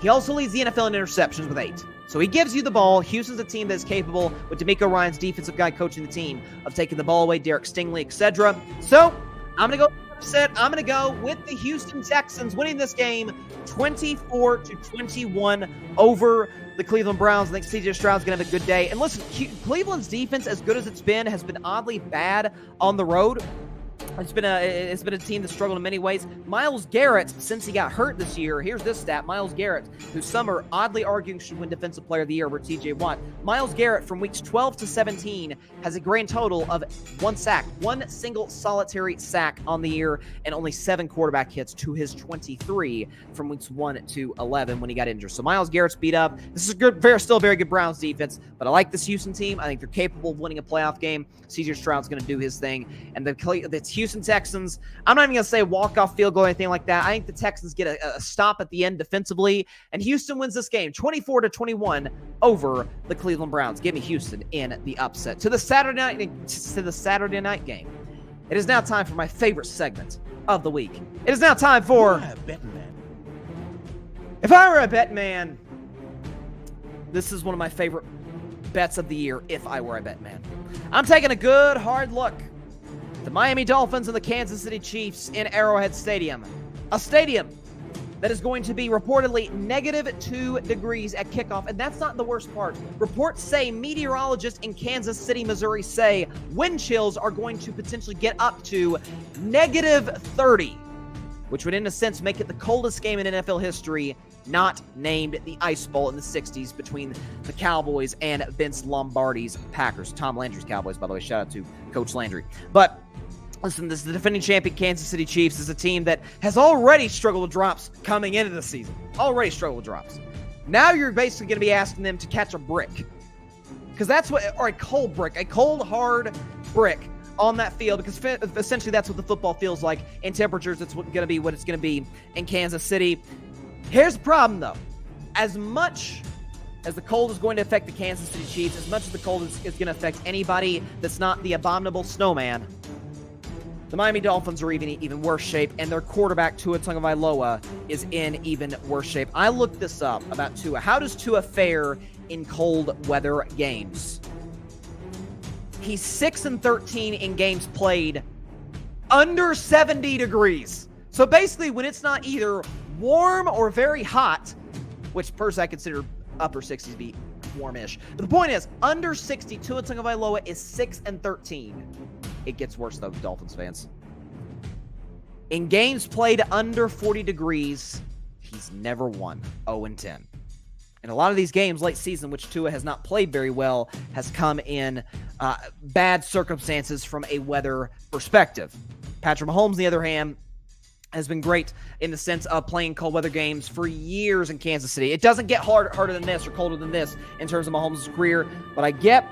Speaker 1: He also leads the NFL in interceptions with 8. So he gives you the ball. Houston's a team that is capable, with DeMeco Ryans, defensive guy coaching the team, of taking the ball away, Derek Stingley, etc. So I'm going to go upset. I'm going to go with the Houston Texans winning this game 24-21 over the Cleveland Browns. I think C.J. Stroud's going to have a good day. And listen, Cleveland's defense, as good as it's been, has been oddly bad on the road. It's been a team that struggled in many ways. Myles Garrett, since he got hurt this year, here's this stat. Myles Garrett, who some are oddly arguing should win Defensive Player of the Year over T.J. Watt. Myles Garrett, from weeks 12 to 17, has a grand total of 1 sack, 1 single solitary sack on the year, and only 7 quarterback hits to his 23 from weeks 1 to 11 when he got injured. So Myles Garrett's beat up. This is still a very good Browns defense, but I like this Houston team. I think they're capable of winning a playoff game. C.J. Stroud's going to do his thing, and the Houston Texans, I'm not even going to say walk-off field goal or anything like that. I think the Texans get a stop at the end defensively, and Houston wins this game 24-21 over the Cleveland Browns. Give me Houston in the upset. To the Saturday night game. It is now time for my favorite segment of the week. It is now time for Bettin Man. If I were a bet man, this is one of my favorite bets of the year. If I were a bet man, I'm taking a good hard look. The Miami Dolphins and the Kansas City Chiefs in Arrowhead Stadium. A stadium that is going to be reportedly -2 degrees at kickoff. And that's not the worst part. Reports say, meteorologists in Kansas City, Missouri say wind chills are going to potentially get up to -30, which would in a sense make it the coldest game in NFL history, not named the Ice Bowl in the 60s between the Cowboys and Vince Lombardi's Packers. Tom Landry's Cowboys, by the way. Shout out to Coach Landry. But listen, this is the defending champion Kansas City Chiefs. Is a team that has already struggled with drops coming into the season. Already struggled with drops. Now you're basically going to be asking them to catch a brick. Because that's what, or a cold brick, a cold, hard brick on that field, because essentially that's what the football feels like in temperatures. It's going to be what it's going to be in Kansas City. Here's the problem, though. As much as the cold is going to affect the Kansas City Chiefs, as much as the cold is going to affect anybody that's not the abominable snowman, the Miami Dolphins are even worse shape, and their quarterback, Tua Tagovailoa, is in even worse shape. I looked this up about Tua. How does Tua fare in cold weather games? He's 6-13 in games played under 70 degrees. So basically, when it's not either warm or very hot, which personally I consider upper 60s to be warmish. But the point is, under 60, Tua Tagovailoa is 6-13. It gets worse though, Dolphins fans. In games played under 40 degrees, he's never won. 0-10. And a lot of these games late season, which Tua has not played very well, has come in bad circumstances from a weather perspective. Patrick Mahomes, on the other hand, has been great in the sense of playing cold weather games for years in Kansas City. It doesn't get harder than this or colder than this in terms of Mahomes' career, but I get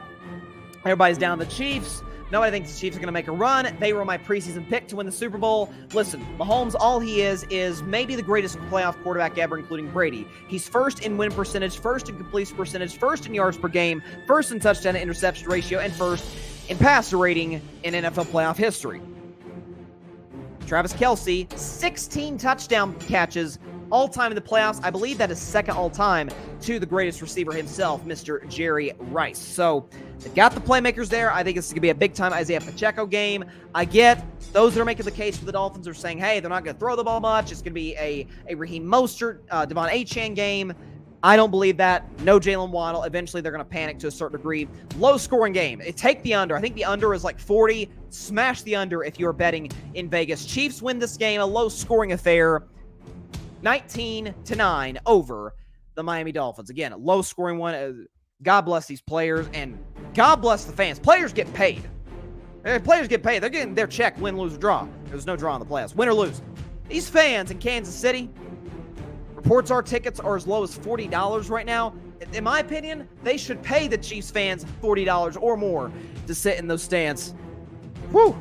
Speaker 1: everybody's down the Chiefs. Nobody thinks the Chiefs are going to make a run. They were my preseason pick to win the Super Bowl. Listen, Mahomes, all he is maybe the greatest playoff quarterback ever, including Brady. He's first in win percentage, first in completion percentage, first in yards per game, first in touchdown to interception ratio, and first in passer rating in NFL playoff history. Travis Kelce, 16 touchdown catches all-time in the playoffs. I believe that is second all-time to the greatest receiver himself, Mr. Jerry Rice. So they've got the playmakers there. I think this is going to be a big-time Isaiah Pacheco game. I get those that are making the case for the Dolphins are saying, hey, they're not going to throw the ball much. It's going to be a Raheem Mostert, Devon Achane game. I don't believe that. No Jalen Waddle. Eventually, they're going to panic to a certain degree. Low-scoring game. Take the under. I think the under is like 40. Smash the under if you're betting in Vegas. Chiefs win this game. A low-scoring affair. 19-9 over the Miami Dolphins. Again, a low-scoring one. God bless these players, and God bless the fans. Players get paid. Players get paid. They're getting their check, win, lose, or draw. There's no draw in the playoffs. Win or lose. These fans in Kansas City, reports are tickets are as low as $40 right now. In my opinion, they should pay the Chiefs fans $40 or more to sit in those stands. Whew,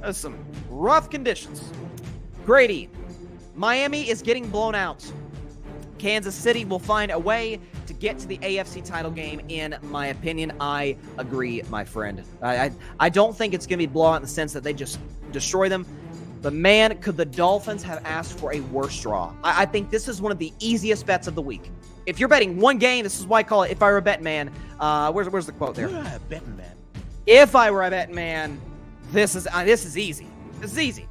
Speaker 1: that's some rough conditions. Grady, Miami is getting blown out. Kansas City will find a way to get to the AFC title game, in my opinion. I agree, my friend. I don't think it's going to be blowout in the sense that they just destroy them. But man, could the Dolphins have asked for a worse draw? I think this is one of the easiest bets of the week. If you're betting one game, this is why I call it, if I were a betting man. Where's the quote there?
Speaker 2: You're a betting man.
Speaker 1: If I were a betting man, this is easy. This is easy.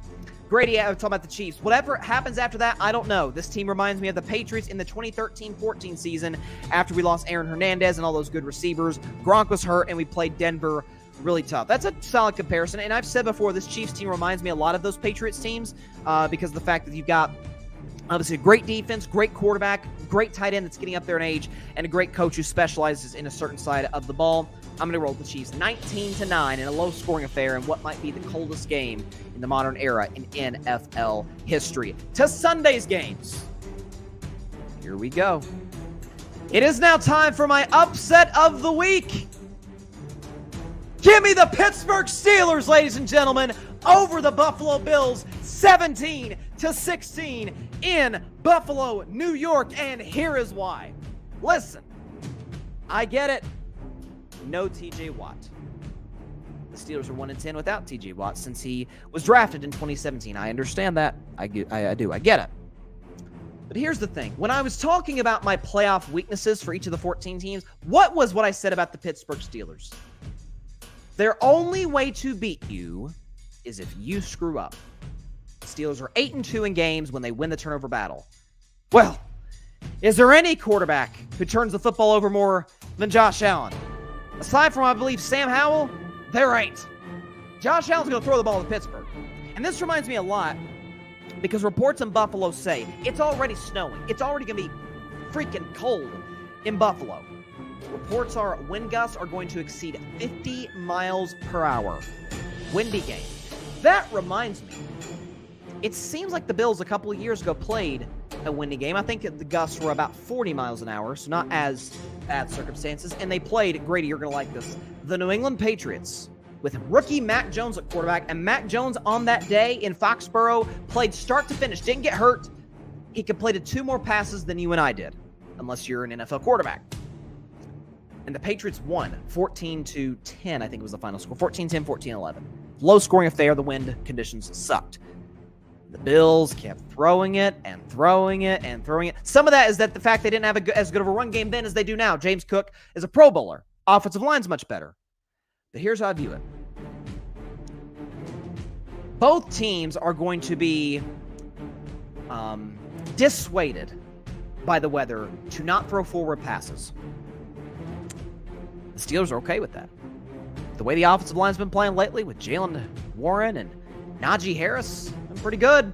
Speaker 1: Grady, I'm talking about the Chiefs. Whatever happens after that, I don't know. This team reminds me of the Patriots in the 2013-14 season after we lost Aaron Hernandez and all those good receivers. Gronk was hurt, and we played Denver really tough. That's a solid comparison. And I've said before, this Chiefs team reminds me a lot of those Patriots teams because of the fact that you've got obviously a great defense, great quarterback, great tight end that's getting up there in age, and a great coach who specializes in a certain side of the ball. I'm going to roll with the Chiefs 19-9 in a low-scoring affair in what might be the coldest game in the modern era in NFL history. To Sunday's games. Here we go. It is now time for my upset of the week. Give me the Pittsburgh Steelers, ladies and gentlemen, over the Buffalo Bills, 17-16 in Buffalo, New York, and here is why. Listen, I get it. No TJ Watt. The Steelers are 1-10 without TJ Watt since he was drafted in 2017. I understand that. I do. I get it. But here's the thing. When I was talking about my playoff weaknesses for each of the 14 teams, what I said about the Pittsburgh Steelers? Their only way to beat you is if you screw up. The Steelers are 8-2 in games when they win the turnover battle. Well, is there any quarterback who turns the football over more than Josh Allen? Aside from, I believe, Sam Howell, there ain't. Josh Allen's going to throw the ball to Pittsburgh. And this reminds me a lot because reports in Buffalo say it's already snowing. It's already going to be freaking cold in Buffalo. Reports are wind gusts are going to exceed 50 miles per hour. Windy game. That reminds me, it seems like the Bills a couple of years ago played a windy game. I think the gusts were about 40 miles an hour, so not as bad circumstances. And they played, Grady, you're going to like this, the New England Patriots with rookie Mac Jones at quarterback. And Mac Jones on that day in Foxborough played start to finish, didn't get hurt. He completed 2 more passes than you and I did, unless you're an NFL quarterback. And the Patriots won 14-10, I think was the final score. 14-10, 14-11. Low-scoring affair. The wind conditions sucked. The Bills kept throwing it and throwing it and throwing it. Some of that is that the fact they didn't have as good of a run game then as they do now. James Cook is a Pro Bowler. Offensive line's much better. But here's how I view it. Both teams are going to be dissuaded by the weather to not throw forward passes. The Steelers are okay with that. The way the offensive line's been playing lately with Jalen Warren and Najee Harris, been pretty good.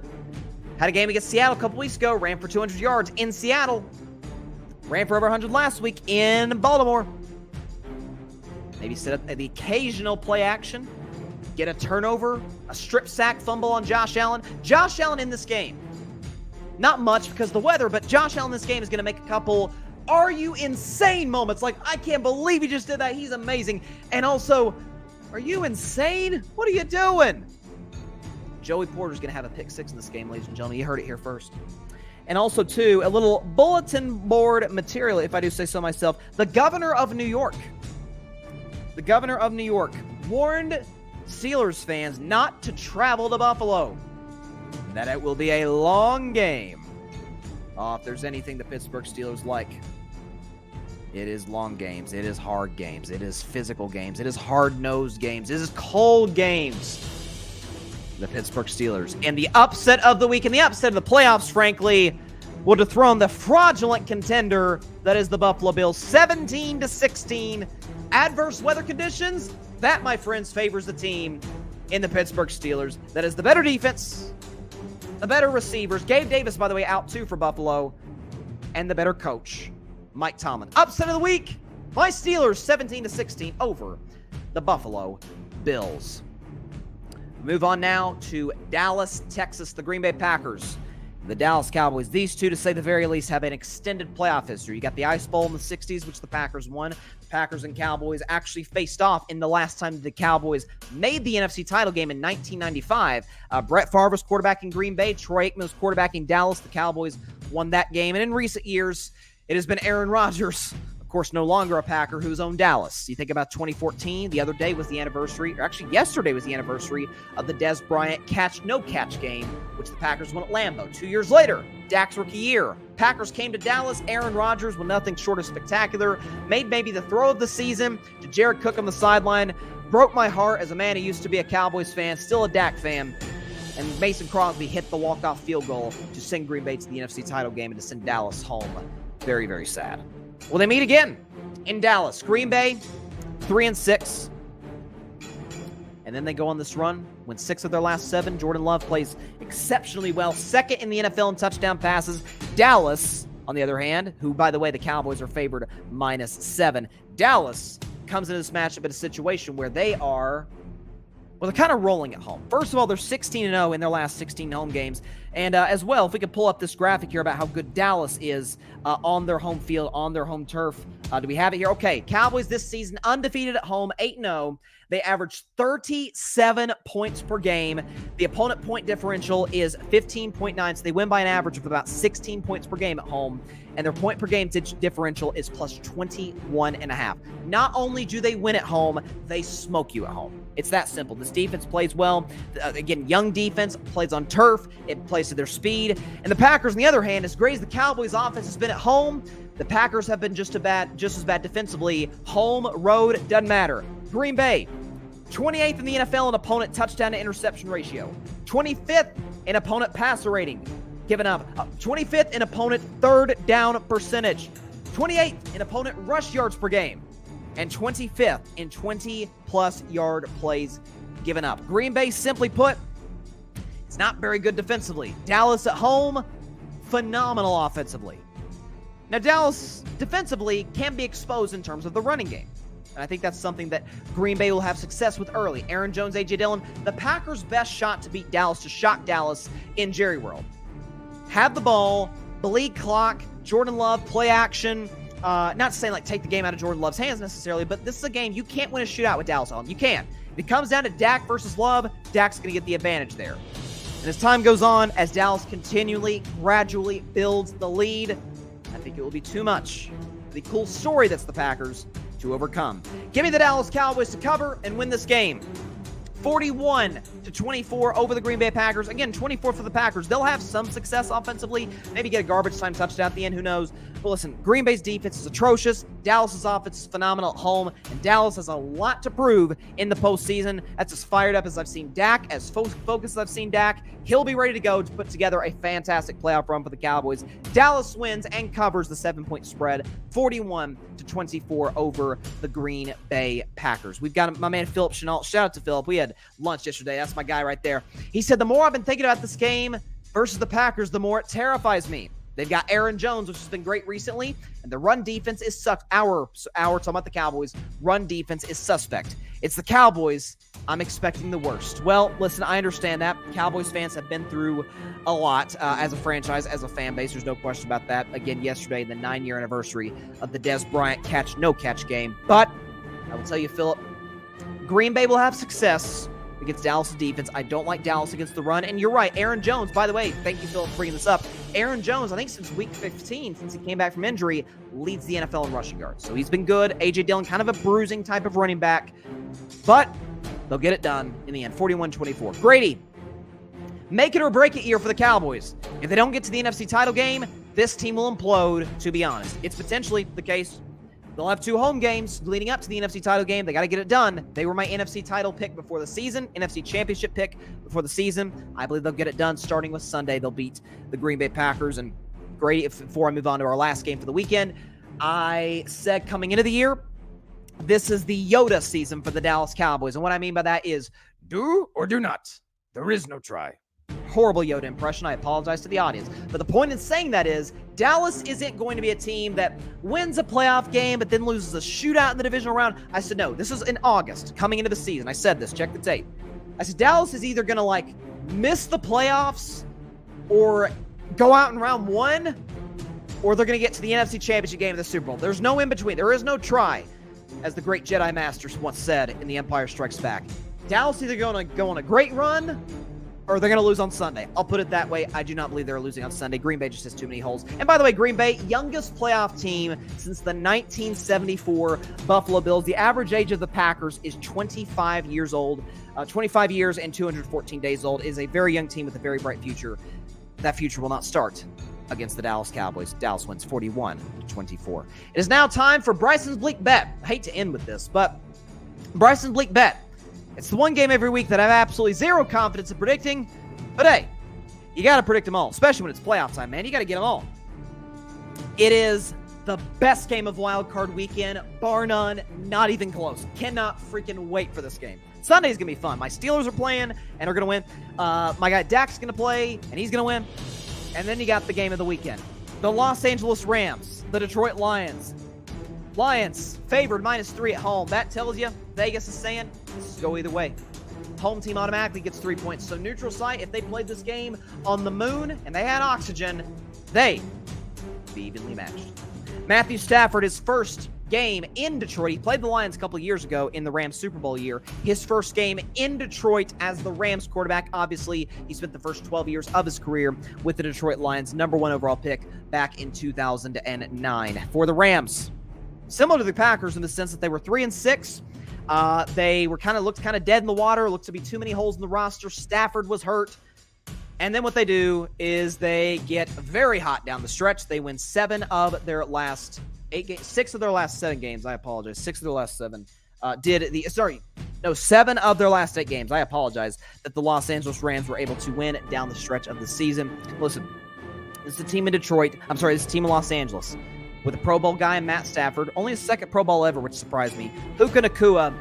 Speaker 1: Had a game against Seattle a couple weeks ago, ran for 200 yards in Seattle. Ran for over 100 last week in Baltimore. Maybe set up the occasional play action. Get a turnover, a strip sack fumble on Josh Allen. Josh Allen in this game. Not much because of the weather, but Josh Allen in this game is going to make a couple "are you insane" moments. Like, I can't believe he just did that. He's amazing. And also, are you insane? What are you doing? Joey Porter's going to have a pick six in this game, ladies and gentlemen. You heard it here first. And also, too, a little bulletin board material, if I do say so myself. The governor of New York warned Steelers fans not to travel to Buffalo, that it will be a long game. If there's anything the Pittsburgh Steelers like, it is long games. It is hard games. It is physical games. It is hard-nosed games. It is cold games. The Pittsburgh Steelers. And the upset of the week and the upset of the playoffs, frankly, will dethrone the fraudulent contender that is the Buffalo Bills. 17-16. Adverse weather conditions, that, my friends, favors the team in the Pittsburgh Steelers. That is the better defense, the better receivers. Gabe Davis, by the way, out too for Buffalo. And the better coach, Mike Tomlin. Upset of the week, my Steelers 17-16 over the Buffalo Bills. Move on now to Dallas, Texas, the Green Bay Packers. The Dallas Cowboys. These two, to say the very least, have an extended playoff history. You got the Ice Bowl in the 60s, which the Packers won. The Packers and Cowboys actually faced off in the last time the Cowboys made the NFC title game in 1995. Brett Favre was quarterback in Green Bay. Troy Aikman was quarterback in Dallas. The Cowboys won that game. And in recent years, it has been Aaron Rodgers, of course, no longer a Packer, who's owned Dallas. You think about 2014, the other day was the anniversary, or actually yesterday was the anniversary of the Dez Bryant catch-no-catch game, which the Packers won at Lambeau. 2 years later, Dak's rookie year. Packers came to Dallas. Aaron Rodgers, with nothing short of spectacular, made maybe the throw of the season to Jared Cook on the sideline. Broke my heart as a man who used to be a Cowboys fan, still a Dak fan. And Mason Crosby hit the walk-off field goal to send Green Bay to the NFC title game and to send Dallas home. Very, very sad. Well, they meet again in Dallas. Green Bay, 3-6. And then they go on this run, win 6 of their last 7. Jordan Love plays exceptionally well. Second in the NFL in touchdown passes. Dallas, on the other hand, who, by the way, the Cowboys are favored -7. Dallas comes into this matchup in a situation where they are, well, they're kind of rolling at home. First of all, they're 16-0 in their last 16 home games. And as well, if we could pull up this graphic here about how good Dallas is on their home field, on their home turf. Do we have it here? Okay, Cowboys this season undefeated at home, 8-0. They average 37 points per game. The opponent point differential is 15.9, so they win by an average of about 16 points per game at home. And their point per game differential is plus 21.5. Not only do they win at home, they smoke you at home. It's that simple. This defense plays well. Again, young defense, plays on turf. It plays to their speed. And the Packers, on the other hand, as great as the Cowboys offense has been at home, the Packers have been just as bad defensively. Home, road, doesn't matter. Green Bay, 28th in the NFL in opponent touchdown to interception ratio. 25th in opponent passer rating. Given up. 25th in opponent third down percentage. 28th in opponent rush yards per game. And 25th in 20-plus yard plays given up. Green Bay, simply put, it's not very good defensively. Dallas at home, phenomenal offensively. Now, Dallas defensively can be exposed in terms of the running game. And I think that's something that Green Bay will have success with early. Aaron Jones, A.J. Dillon, the Packers' best shot to beat Dallas, to shock Dallas in Jerry World. Have the ball, bleed clock, Jordan Love, play action. Not saying like take the game out of Jordan Love's hands necessarily, but this is a game you can't win a shootout with Dallas on. You can't. If it comes down to Dak versus Love, Dak's going to get the advantage there. And as time goes on, as Dallas continually, gradually builds the lead, I think it will be too much for the cool story that's the Packers to overcome. Give me the Dallas Cowboys to cover and win this game. 41-24 over the Green Bay Packers. Again, 24 for the Packers. They'll have some success offensively. Maybe get a garbage time touchdown at the end. Who knows? But listen, Green Bay's defense is atrocious. Dallas's offense is phenomenal at home. And Dallas has a lot to prove in the postseason. That's as fired up as I've seen Dak, as focused as I've seen Dak. He'll be ready to go to put together a fantastic playoff run for the Cowboys. Dallas wins and covers the 7-point spread, 41-24 over the Green Bay Packers. We've got my man Philip Chenault. Shout out to Philip. We had lunch yesterday. That's my guy right there. He said, the more I've been thinking about this game versus the Packers, the more it terrifies me. They've got Aaron Jones, which has been great recently, and the run defense is our talking about the Cowboys, run defense is suspect. It's the Cowboys. I'm expecting the worst. Well, listen, I understand that. Cowboys fans have been through a lot as a franchise, as a fan base. There's no question about that. Again, yesterday, the 9-year anniversary of the Dez Bryant catch-no-catch game. But I will tell you, Philip, Green Bay will have success against Dallas' defense. I don't like Dallas against the run. And you're right, Aaron Jones, by the way, thank you, Philip, for bringing this up. Aaron Jones, I think since week 15, since he came back from injury, leads the NFL in rushing yards. So he's been good. A.J. Dillon, kind of a bruising type of running back. But they'll get it done in the end, 41-24. Grady, make it or break it year for the Cowboys. If they don't get to the NFC title game, this team will implode, to be honest. It's potentially the case. They'll have 2 home games leading up to the NFC title game. They got to get it done. They were my NFC title pick before the season, NFC championship pick before the season. I believe they'll get it done starting with Sunday. They'll beat the Green Bay Packers. And Grady, before I move on to our last game for the weekend, I said coming into the year, this is the Yoda season for the Dallas Cowboys. And what I mean by that is do or do not. There is no try. Horrible Yoda impression. I apologize to the audience. But the point in saying that is Dallas isn't going to be a team that wins a playoff game but then loses a shootout in the divisional round. I said, no, this is in August coming into the season. I said this. Check the tape. I said, Dallas is either going to miss the playoffs or go out in round 1 or they're going to get to the NFC Championship game of the Super Bowl. There's no in between. There is no try, as the great Jedi Master once said in The Empire Strikes Back. Dallas either going to go on a great run or they're going to lose on Sunday. I'll put it that way. I do not believe they're losing on Sunday. Green Bay just has too many holes. And by the way, Green Bay, youngest playoff team since the 1974 Buffalo Bills. The average age of the Packers is 25 years old. 25 years and 214 days old. Is a very young team with a very bright future. That future will not start against the Dallas Cowboys. Dallas wins 41-24. It is now time for Bryson's Bleak Bet. I hate to end with this, but Bryson's Bleak Bet. It's the one game every week that I have absolutely zero confidence in predicting. But hey, you got to predict them all, especially when it's playoff time, man. You got to get them all. It is the best game of Wild Card Weekend, bar none, not even close. Cannot freaking wait for this game. Sunday's going to be fun. My Steelers are playing and are going to win. My guy Dak's going to play and he's going to win. And then you got the game of the weekend. The Los Angeles Rams, the Detroit Lions. Lions favored -3 at home. That tells you Vegas is saying this go either way. Home team automatically gets 3 points. So neutral site, if they played this game on the moon and they had oxygen, they would be evenly matched. Matthew Stafford, his first game in Detroit. He played the Lions a couple of years ago in the Rams Super Bowl year. His first game in Detroit as the Rams quarterback. Obviously, he spent the first 12 years of his career with the Detroit Lions, #1 overall pick back in 2009. For the Rams, similar to the Packers in the sense that they were 3-6. They were looked kind of dead in the water, looked to be too many holes in the roster. Stafford was hurt. And then what they do is they get very hot down the stretch. They win 7 of their last 8 games, 6 of their last 7 games. I apologize. 6 of their last 7. 7 of their last 8 games. I apologize that the Los Angeles Rams were able to win down the stretch of the season. Listen, this is a team in Detroit. This is a team in Los Angeles with a Pro Bowl guy, Matt Stafford. Only his second Pro Bowl ever, which surprised me. Puka Nacua.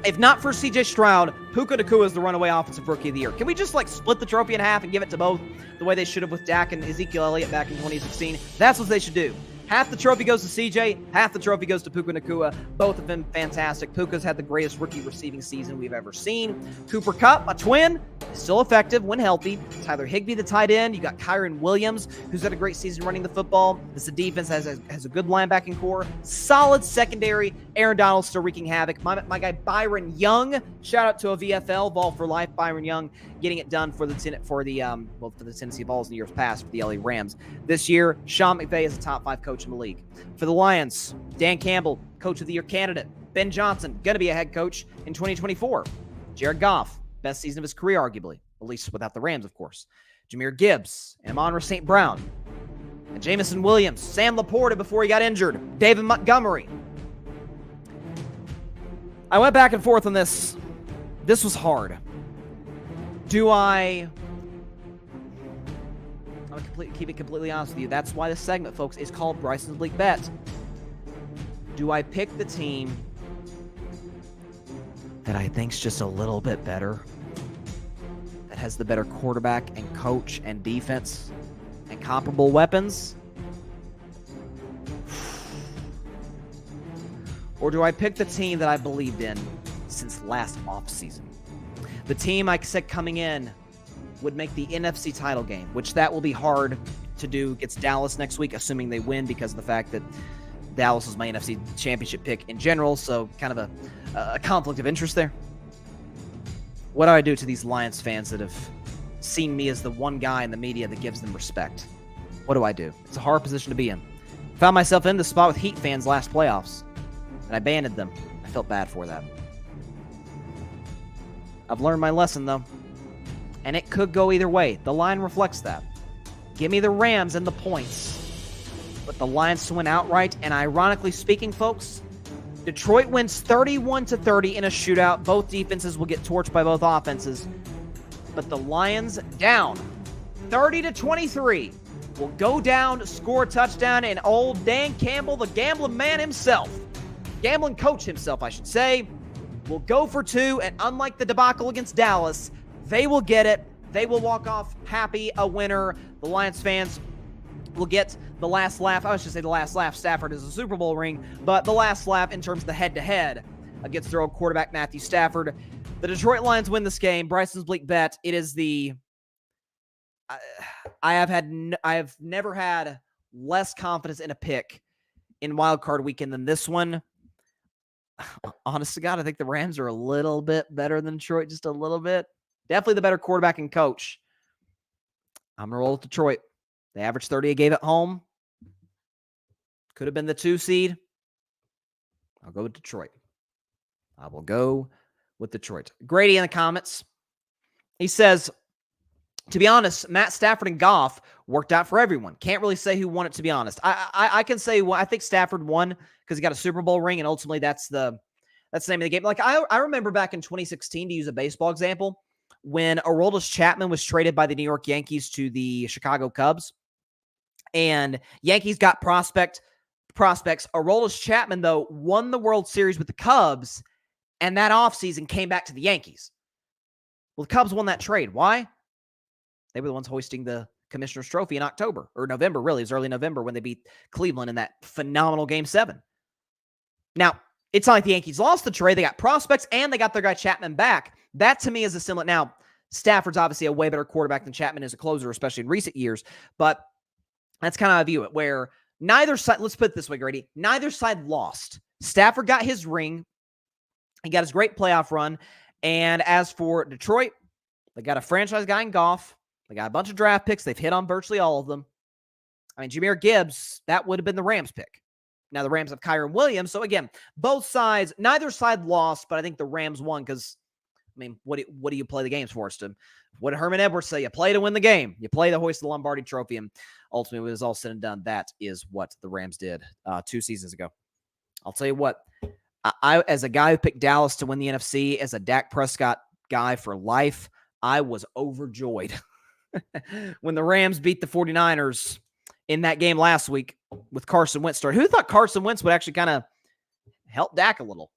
Speaker 1: If not for C.J. Stroud, Puka Nacua is the runaway offensive rookie of the year. Can we just split the trophy in half and give it to both the way they should have with Dak and Ezekiel Elliott back in 2016? That's what they should do. Half the trophy goes to CJ, half the trophy goes to Puka Nacua. Both of them fantastic. Puka's had the greatest rookie receiving season we've ever seen. Cooper Kupp, a twin, is still effective when healthy. Tyler Higbee, the tight end. You got Kyron Williams, who's had a great season running the football. This defense has a good linebacking core. Solid secondary. Aaron Donald still wreaking havoc. My guy Byron Young, shout out to a VFL, Ball for Life. Byron Young getting it done for the Tennessee Vols in the years past for the LA Rams. This year, Sean McVay is a top 5 coach in the league. For the Lions, Dan Campbell, Coach of the Year candidate. Ben Johnson, going to be a head coach in 2024. Jared Goff, best season of his career, arguably, at least without the Rams, of course. Jahmyr Gibbs, and Amon-Ra St. Brown, and Jameson Williams, Sam Laporta before he got injured, David Montgomery. I went back and forth on this. This was hard. I'm going to keep it completely honest with you. That's why this segment, folks, is called Bryson's Bleak Bet. Do I pick the team that I think's just a little bit better? That has the better quarterback and coach and defense and comparable weapons? Or do I pick the team that I believed in since last offseason? The team I said coming in would make the NFC title game, which that will be hard to do against Dallas next week, assuming they win, because of the fact that Dallas was my NFC championship pick in general, so kind of a conflict of interest there. What do I do to these Lions fans that have seen me as the one guy in the media that gives them respect? What do I do? It's a hard position to be in. Found myself in the spot with Heat fans last playoffs, and I abandoned them. I felt bad for that. I've learned my lesson, though, and it could go either way. The line reflects that. Give me the Rams and the points, but the Lions to win outright, and ironically speaking, folks, Detroit wins 31-30 in a shootout. Both defenses will get torched by both offenses, but the Lions down 30-23 will go down, score a touchdown, and old Dan Campbell, the gambling man himself, gambling coach himself, I should say, will go for two, and unlike the debacle against Dallas, they will get it. They will walk off happy, a winner. The Lions fans will get the last laugh. I was just say the last laugh. Stafford is a Super Bowl ring, but the last laugh in terms of the head-to-head against their old quarterback, Matthew Stafford. The Detroit Lions win this game. Bryson's Bleak Bet. It is the... I have never had less confidence in a pick in Wild Card Weekend than this one. Honest to God, I think the Rams are a little bit better than Detroit, just a little bit. Definitely the better quarterback and coach. I'm going to roll with Detroit. They averaged 30 a game at home. Could have been the 2 seed. I'll go with Detroit. I will go with Detroit. Grady in the comments. He says, to be honest, Matt Stafford and Goff worked out for everyone. Can't really say who won it, to be honest. I can say, well, I think Stafford won because he got a Super Bowl ring, and ultimately that's the name of the game. Like, I remember back in 2016, to use a baseball example, when Aroldis Chapman was traded by the New York Yankees to the Chicago Cubs, and Yankees got prospects. Aroldis Chapman, though, won the World Series with the Cubs, and that offseason came back to the Yankees. Well, the Cubs won that trade. Why? They were the ones hoisting the Commissioner's Trophy in October, or November, really. It was early November when they beat Cleveland in that phenomenal Game 7. Now, it's not like the Yankees lost the trade. They got prospects, and they got their guy Chapman back. That, to me, is a similar... Now, Stafford's obviously a way better quarterback than Chapman is a closer, especially in recent years, but that's kind of how I view it, where neither side... Let's put it this way, Grady. Neither side lost. Stafford got his ring. He got his great playoff run, and as for Detroit, they got a franchise guy in Goff. They got a bunch of draft picks. They've hit on virtually all of them. I mean, Jahmyr Gibbs, that would have been the Rams pick. Now the Rams have Kyren Williams. So again, both sides, neither side lost, but I think the Rams won because, I mean, what do you play the games for? What did Herman Edwards say? You play to win the game. You play to hoist the Lombardi Trophy. And ultimately, when it was all said and done, that is what the Rams did 2 seasons ago. I'll tell you what, I as a guy who picked Dallas to win the NFC, as a Dak Prescott guy for life, I was overjoyed when the Rams beat the 49ers in that game last week with Carson Wentz started. Who thought Carson Wentz would actually kind of help Dak a little,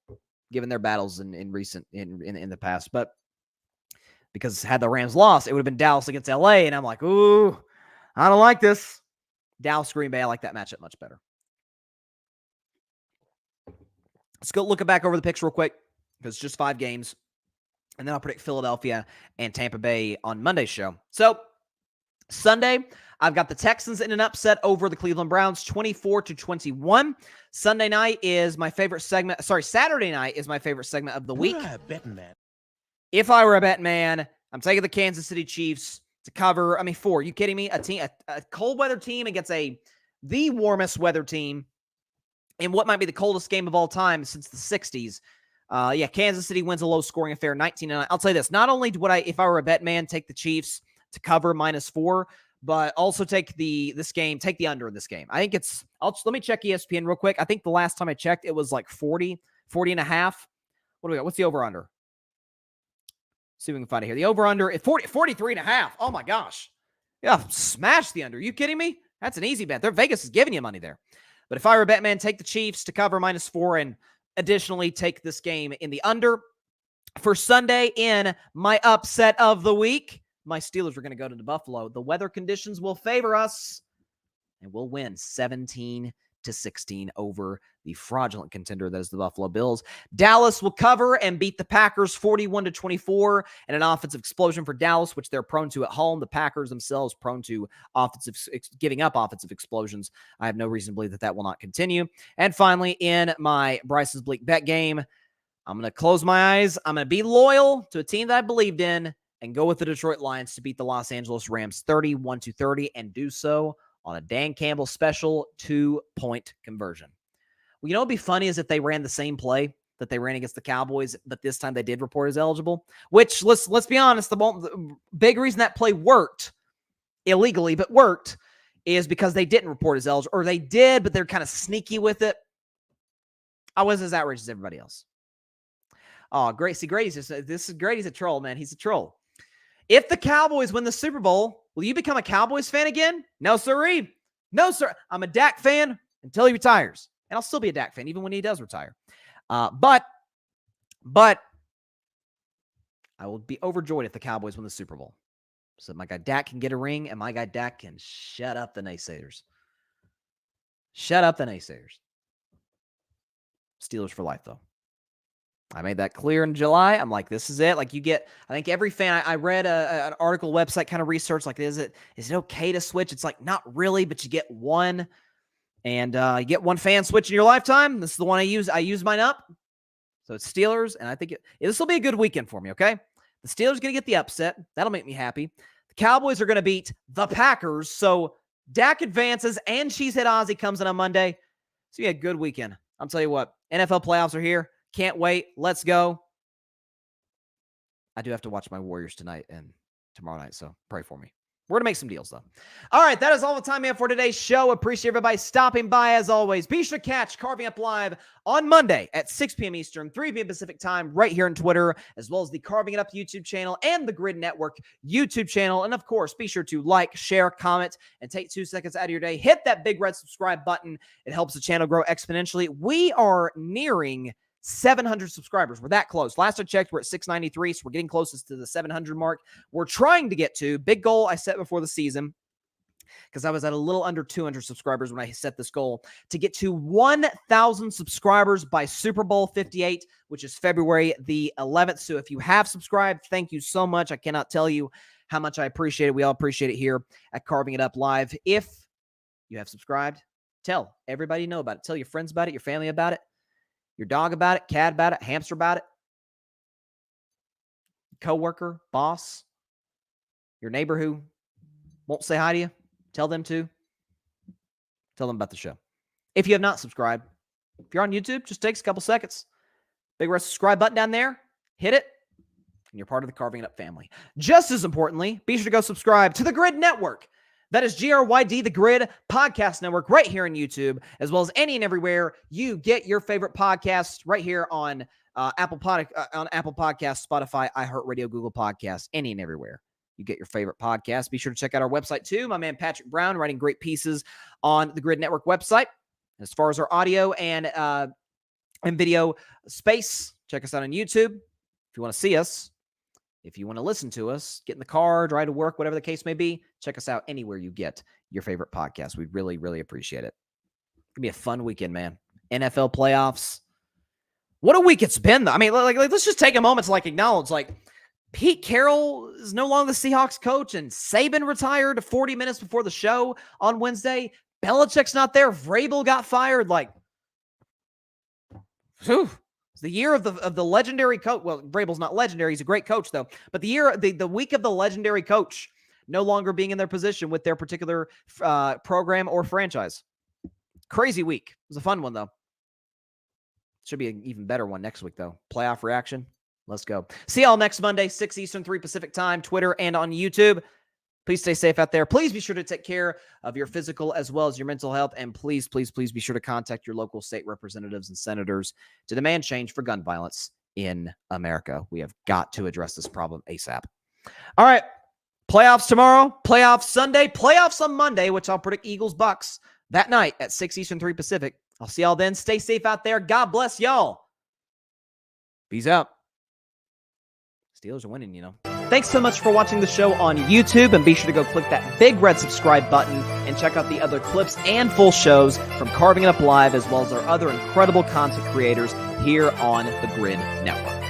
Speaker 1: given their battles in the past? But because had the Rams lost, it would have been Dallas against LA, and I'm like, ooh, I don't like this. Dallas Green Bay, I like that matchup much better. Let's go looking back over the picks real quick because it's just 5 games. And then I'll predict Philadelphia and Tampa Bay on Monday's show. So, Sunday, I've got the Texans in an upset over the Cleveland Browns, 24-21. Sunday night is my favorite segment. Saturday night is my favorite segment of the week.
Speaker 2: Bettin Man.
Speaker 1: If I were a betting man, I'm taking the Kansas City Chiefs to cover. I mean, 4. Are you kidding me? A cold weather team against the warmest weather team in what might be the coldest game of all time since the 60s. Kansas City wins a low-scoring affair, 19-9. I'll tell you this: not only would I, if I were a bet man, take the Chiefs to cover -4, but also take the under in this game. I think it's. Let me check ESPN real quick. I think the last time I checked, it was like 40 and a half. What do we got? What's the over-under? See if we can find it here. The over-under is 43 and a half. Oh my gosh. Yeah, smash the under. Are you kidding me? That's an easy bet. Vegas is giving you money there. But if I were a bet man, take the Chiefs to cover -4 and additionally take this game in the under. For Sunday in my upset of the week, my Steelers are going to go to Buffalo. The weather conditions will favor us, and we'll win 17-16 over the fraudulent contender that is the Buffalo Bills. Dallas will cover and beat the Packers 41-24, and an offensive explosion for Dallas, which they're prone to at home. The Packers themselves prone to giving up offensive explosions. I have no reason to believe that will not continue. And finally, in my Bryson's Bleak bet game, I'm going to close my eyes. I'm going to be loyal to a team that I believed in and go with the Detroit Lions to beat the Los Angeles Rams 31-30 and do so on a Dan Campbell special 2-point conversion. Well, you know what would be funny is if they ran the same play that they ran against the Cowboys, but this time they did report as eligible, which, let's be honest, the big reason that play worked illegally, but worked, is because they didn't report as eligible, or they did, but they're kind of sneaky with it. I wasn't as outraged as everybody else. Oh, great. See, Grady's Grady's a troll, man. He's a troll. If the Cowboys win the Super Bowl, will you become a Cowboys fan again? No, sirree. No, sir. I'm a Dak fan until he retires. And I'll still be a Dak fan even when he does retire. But I will be overjoyed if the Cowboys win the Super Bowl. So my guy Dak can get a ring, and my guy Dak can shut up the naysayers. Shut up the naysayers. Steelers for life, though. I made that clear in July. I'm like, this is it. Like, you get, I think every fan, I read an article, website kind of research, like, is it okay to switch? It's like, not really, but you get one. And you get one fan switch in your lifetime. This is the one I use. I use mine up. So it's Steelers, and I think this will be a good weekend for me, okay? The Steelers are going to get the upset. That'll make me happy. The Cowboys are going to beat the Packers. So Dak advances, and Cheesehead Ozzy comes in on Monday. So a good weekend. I'll tell you what, NFL playoffs are here. Can't wait. Let's go. I do have to watch my Warriors tonight and tomorrow night, so pray for me. We're going to make some deals, though. All right, that is all the time we have for today's show. Appreciate everybody stopping by, as always. Be sure to catch Carving Up Live on Monday at 6 p.m. Eastern, 3 p.m. Pacific time, right here on Twitter, as well as the Carving It Up YouTube channel and the Grid Network YouTube channel. And, of course, be sure to like, share, comment, and take 2 seconds out of your day. Hit that big red subscribe button. It helps the channel grow exponentially. We are nearing 700 subscribers. We're that close. Last I checked, we're at 693, so we're getting closest to the 700 mark. We're trying to get to, big goal I set before the season, because I was at a little under 200 subscribers when I set this goal, to get to 1,000 subscribers by Super Bowl 58, which is February the 11th. So if you have subscribed, thank you so much. I cannot tell you how much I appreciate it. We all appreciate it here at Carving It Up Live. If you have subscribed, tell everybody you know about it. Tell your friends about it, your family about it. Your dog about it, cat about it, hamster about it, coworker, boss, your neighbor who won't say hi to you, tell them to. Tell them about the show. If you have not subscribed, if you're on YouTube, just takes a couple seconds. Big red subscribe button down there. Hit it, and you're part of the Carving It Up family. Just as importantly, be sure to go subscribe to the Grid Network. That is GRYD, the Grid Podcast Network, right here on YouTube, as well as any and everywhere you get your favorite podcasts, right here on Apple Podcasts, Spotify, iHeartRadio, Google Podcasts, any and everywhere you get your favorite podcasts. Be sure to check out our website too. My man Patrick Brown writing great pieces on the Grid Network website. As far as our audio and video space, check us out on YouTube if you want to see us. If you want to listen to us, get in the car, drive to work, whatever the case may be, check us out anywhere you get your favorite podcast. We'd really, really appreciate it. It's going to be a fun weekend, man. NFL playoffs. What a week it's been, though. I mean, like let's just take a moment to acknowledge, Pete Carroll is no longer the Seahawks coach, and Saban retired 40 minutes before the show on Wednesday. Belichick's not there. Vrabel got fired. Whew. The year of the legendary coach. Well, Vrabel's not legendary. He's a great coach, though. But the week of the legendary coach no longer being in their position with their particular program or franchise. Crazy week. It was a fun one, though. Should be an even better one next week, though. Playoff reaction. Let's go. See y'all next Monday, 6 Eastern, 3 Pacific time, Twitter and on YouTube. Please stay safe out there. Please be sure to take care of your physical as well as your mental health. And please, please, please be sure to contact your local state representatives and senators to demand change for gun violence in America. We have got to address this problem ASAP. All right. Playoffs tomorrow, playoffs Sunday, playoffs on Monday, which I'll predict Eagles-Bucks that night at 6 Eastern, 3 Pacific. I'll see y'all then. Stay safe out there. God bless y'all. Peace out. Steelers are winning, you know. Thanks so much for watching the show on YouTube, and be sure to go click that big red subscribe button and check out the other clips and full shows from Carving It Up Live, as well as our other incredible content creators here on the Grid Network.